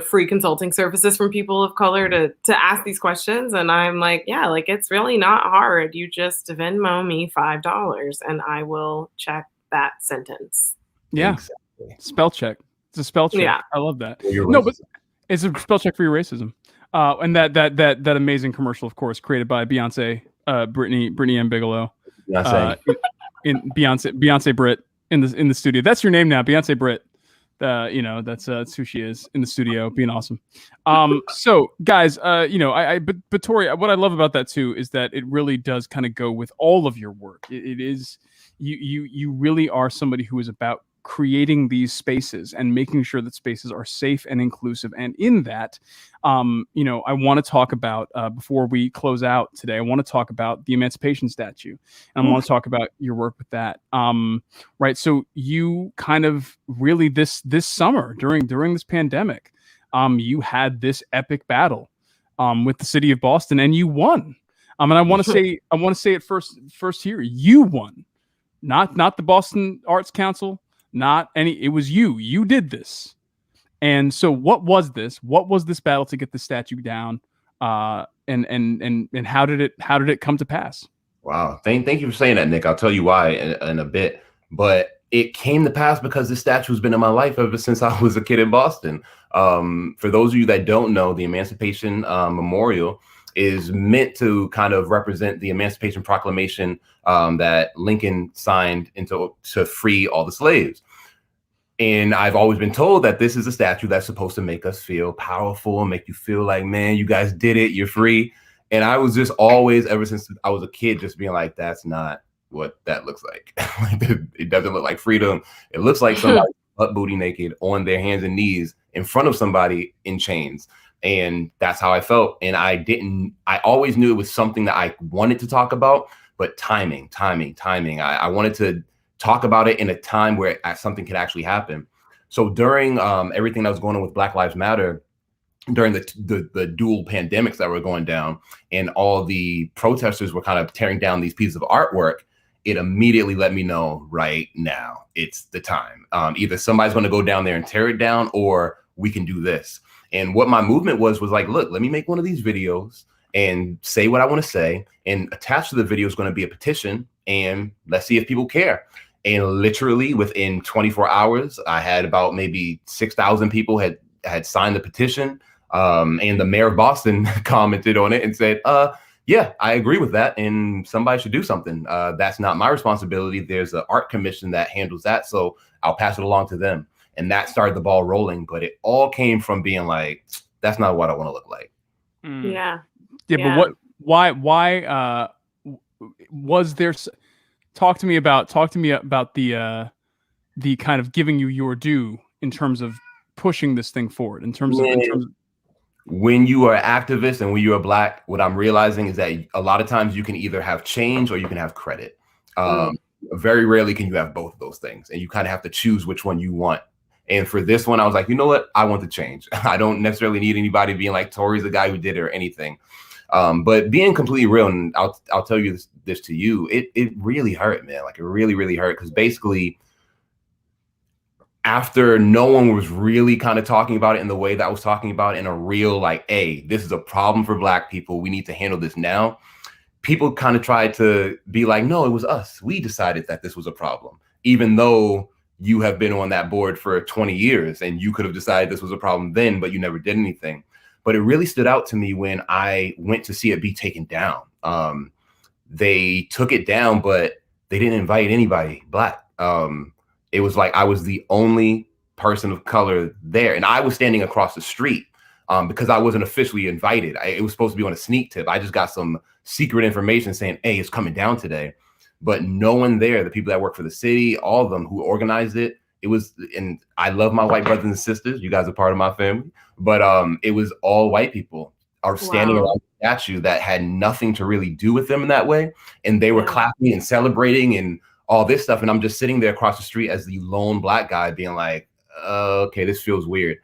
free consulting services from people of color to ask these questions. And I'm like, yeah, like it's really not hard. You just Venmo me $5 and I will check that sentence. Yeah. Exactly. Spell check. It's a spell check. Yeah. I love that. No, but it's a spell check for your racism. And that amazing commercial, of course, created by Beyonce, Brittany M. Bigelow, in Beyonce Britt in the studio. That's your name now, Beyonce Britt. That's who she is in the studio, being awesome. So guys, but Tory, what I love about that too is that it really does kind of go with all of your work. It is you really are somebody who is about creating these spaces and making sure that spaces are safe and inclusive. And in that, I want to talk about, before we close out today, I want to talk about the Emancipation Statue. And I want to talk about your work with that. Right. So you kind of really this summer during this pandemic, you had this epic battle with the city of Boston and you won. And I want to say it first here. You won, not the Boston Arts Council. It was you did this. And so what was this battle to get the statue down? And how did it come to pass? Wow. Thank you for saying that, Nick. I'll tell you why in a bit, but it came to pass because this statue has been in my life ever since I was a kid in Boston. For those of you that don't know, the Emancipation Memorial is meant to kind of represent the Emancipation Proclamation that Lincoln signed to free all the slaves. And I've always been told that this is a statue that's supposed to make us feel powerful and make you feel like, man, you guys did it, you're free. And I was just always, ever since I was a kid, just being like, that's not what that looks like. It doesn't look like freedom. It looks like somebody butt booty naked on their hands and knees in front of somebody in chains. And that's how I felt. And I always knew it was something that I wanted to talk about, but timing. I wanted to talk about it in a time where something could actually happen. So during everything that was going on with Black Lives Matter, during the dual pandemics that were going down and all the protesters were kind of tearing down these pieces of artwork, it immediately let me know right now it's the time. Either somebody's going to go down there and tear it down or we can do this. And what my movement was like, look, let me make one of these videos and say what I want to say, and attached to the video is going to be a petition, and let's see if people care. And literally within 24 hours, I had about maybe 6,000 people had signed the petition. And the mayor of Boston commented on it and said, yeah, I agree with that. And somebody should do something. That's not my responsibility. There's an art commission that handles that. So I'll pass it along to them. And that started the ball rolling. But it all came from being like, That's not what I want to look like. Mm. Yeah. Yeah, Yeah. but why was there talk to me about the kind of giving you your due in terms of pushing this thing forward in terms of when you are an activist and when you are Black, what I'm realizing is that a lot of times you can either have change or you can have credit. Very rarely can you have both of those things, and you kind of have to choose which one you want. And for this one, I was like, you know what? I want the change. I don't necessarily need anybody being like Tory's the guy who did it or anything. But being completely real, and I'll tell you this to you, it really hurt, man. Like it really, really hurt, because basically, after no one was really kind of talking about it in the way that I was talking about it, in a real like, hey, this is a problem for Black people. We need to handle this now. People kind of tried to be like, no, it was us. We decided that this was a problem, even though you have been on that board for 20 years and you could have decided this was a problem then, but you never did anything. But it really stood out to me when I went to see it be taken down. They took it down, but they didn't invite anybody Black. It was like I was the only person of color there, and I was standing across the street because I wasn't officially invited. It was supposed to be on a sneak tip. I just got some secret information saying, hey, it's coming down today. But no one there, the people that work for the city, all of them who organized it, it was, and I love my white brothers and sisters. You guys are part of my family. But it was all white people are standing around the statue that had nothing to really do with them in that way. And they were clapping and celebrating and all this stuff. And I'm just sitting there across the street as the lone Black guy being like, okay, this feels weird.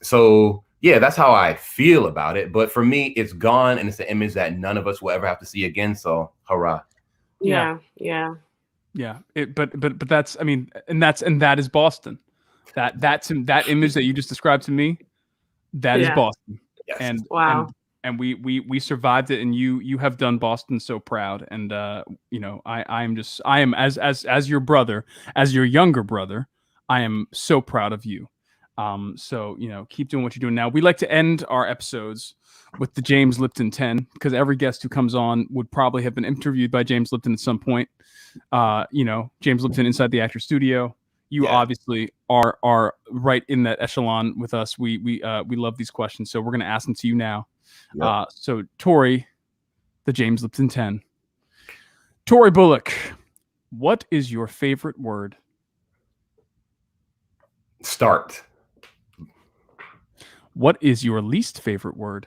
So yeah, that's how I feel about it. But for me, it's gone, and it's an image that none of us will ever have to see again. So hurrah. Yeah. But that's, I mean, and that is Boston. That image that you just described to me, that is Boston. Yes. And wow. And we survived it, and you have done Boston so proud. And you know, I am as your brother, as your younger brother, I am so proud of you. So you know, keep doing what you're doing. Now, we like to end our episodes with the James Lipton 10, because every guest who comes on would probably have been interviewed by James Lipton at some point. You know, James Lipton inside the Actor Studio. You obviously are right in that echelon with us. We love these questions, so we're going to ask them to you now. Yep. So Tory, the James Lipton 10. Tory Bullock, what is your favorite word? Start. What is your least favorite word?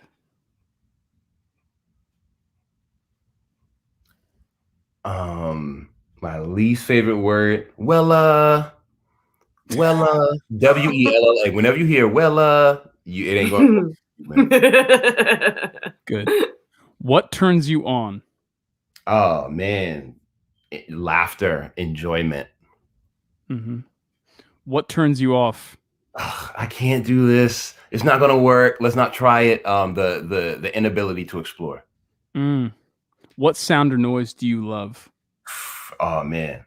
My least favorite word. Wella. W-E-L-L-A. Whenever you hear Wella, it ain't going to. Good. What turns you on? Oh man, laughter, enjoyment. Mm-hmm. What turns you off? I can't do this. It's not gonna work. Let's not try it. The inability to explore. What sound or noise do you love? Oh man,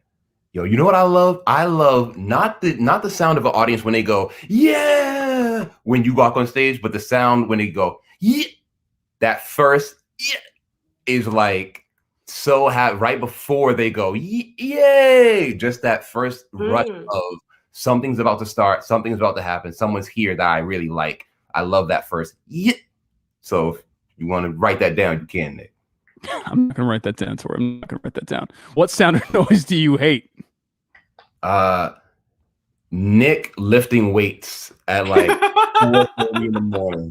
yo, you know what I love? I love not the sound of an audience when they go yeah when you walk on stage, but the sound when they go yeah. That first yeah is like so right before they go yay. Just that first rush of something's about to start, something's about to happen, someone's here that I really like. I love that first yeah. So if you want to write that down, you can, Nick. I'm not gonna write that down, Tori. I'm not gonna write that down. What sound or noise do you hate? Nick lifting weights at like 4:30 in the morning.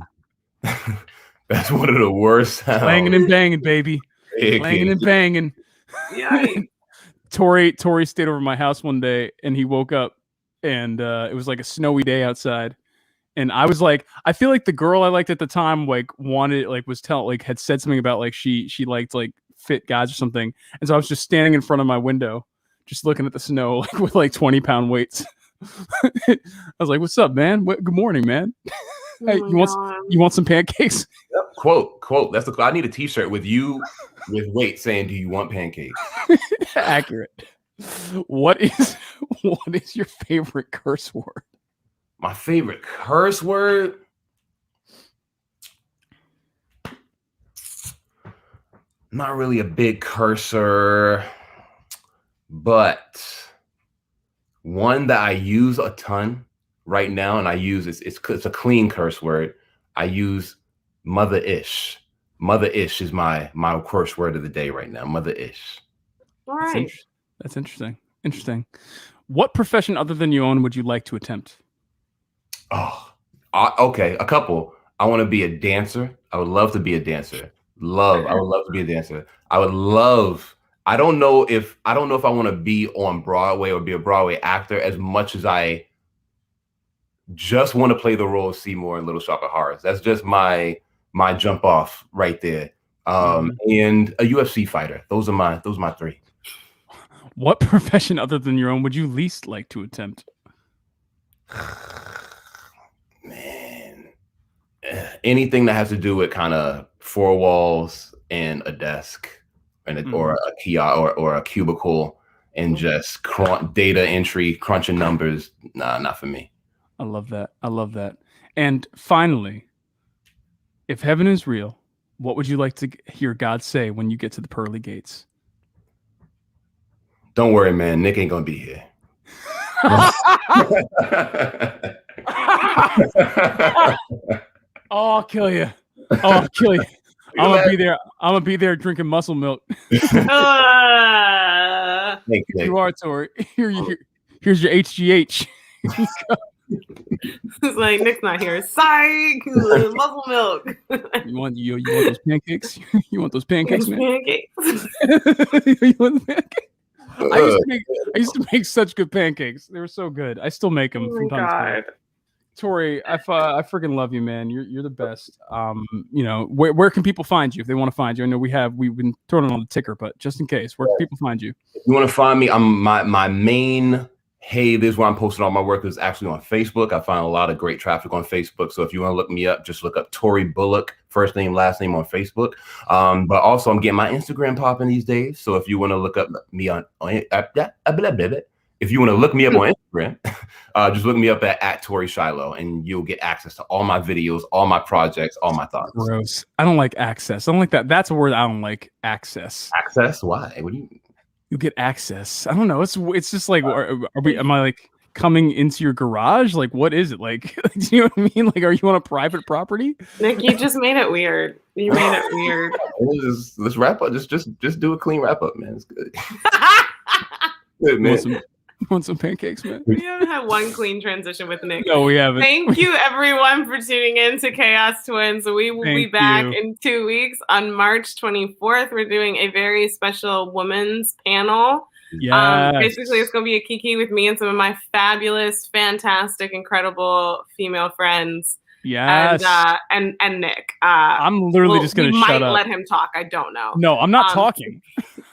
That's one of the worst sounds. Banging and banging, baby. Banging and banging. Yeah. Tory stayed over my house one day, and he woke up, and it was like a snowy day outside. And I was like, I feel like the girl I liked at the time, like had said something about like she liked like fit guys or something. And so I was just standing in front of my window, just looking at the snow, like with like 20-pound weights. I was like, "What's up, man? Good morning, man. Hey, you want some pancakes?" Yep. Quote. That's I need a T-shirt with you with weight saying, "Do you want pancakes?" Accurate. What is your favorite curse word? My favorite curse word? Not really a big cursor, but one that I use a ton right now, and I use it's a clean curse word. I use mother-ish. Mother-ish is my curse word of the day right now. Mother-ish. All right. That's interesting. Interesting. What profession other than your own would you like to attempt? Oh, okay. A couple. I want to be a dancer. I would love to be a dancer. I would love to be a dancer. I don't know if I want to be on Broadway or be a Broadway actor as much as I just want to play the role of Seymour in Little Shop of Horrors. That's just my jump off right there. And a UFC fighter. Those are my three. What profession other than your own would you least like to attempt? Man, anything that has to do with kind of four walls and a desk and or a kiosk or a cubicle and just data entry, crunching numbers. Nah, not for me. I love that. And finally, if heaven is real, what would you like to hear God say when you get to the pearly gates? Don't worry, man. Nick ain't gonna be here. Oh, I'll kill you. I'm gonna be there drinking muscle milk. Thank you. You are, Tory. Here's your HGH. It's like Nick's not here. Psych, muscle milk. You want those pancakes? You want those pancakes, man? Pancakes. You want the pancakes? I used to make such good pancakes. They were so good. I still make them from time to time. Tory, I freaking love you, man. You're the best. Where can people find you if they want to find you? I know we've been throwing it on the ticker, but just in case, where can people find you? If you want to find me, I'm my main. Hey, this is where I'm posting all my work is actually on Facebook. I find a lot of great traffic on Facebook. So if you want to look me up, just look up Tory Bullock, first name, last name on Facebook. But also I'm getting my Instagram popping these days. So if you want to look up me if you want to look me up on Instagram, just look me up at Tory Shiloh and you'll get access to all my videos, all my projects, all my thoughts. Gross. I don't like access. I don't like that. That's a word I don't like. Access. Access? Why? What do you mean? You get access. I don't know. It's just like, am I like coming into your garage? Like, what is it? Like, do you know what I mean? Like, are you on a private property? Nick, you just made it weird. You made it weird. Let's wrap up. Just do a clean wrap up, man. It's good. Good, man. Want some pancakes, man? We haven't had one clean transition with Nick. No, we haven't. Thank you, everyone, for tuning in to Chaos Twins. We will be back in 2 weeks on March 24th. We're doing a very special women's panel. Yeah. Basically, it's going to be a kiki with me and some of my fabulous, fantastic, incredible female friends. Yes. And Nick. I'm literally just going to shut up. We might let him talk. I don't know. No, I'm not talking.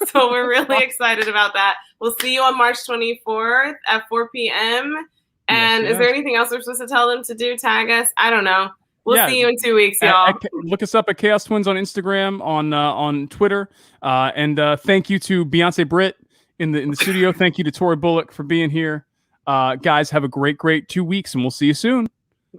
So we're really excited about that. We'll see you on March 24th at 4 p.m. And is there anything else we're supposed to tell them to do? Tag us? I don't know. We'll see you in 2 weeks, y'all. Look us up at Chaos Twins on Instagram, on Twitter. And thank you to Beyonce Britt in the studio. Thank you to Tory Bullock for being here. Guys, have a great 2 weeks, and we'll see you soon.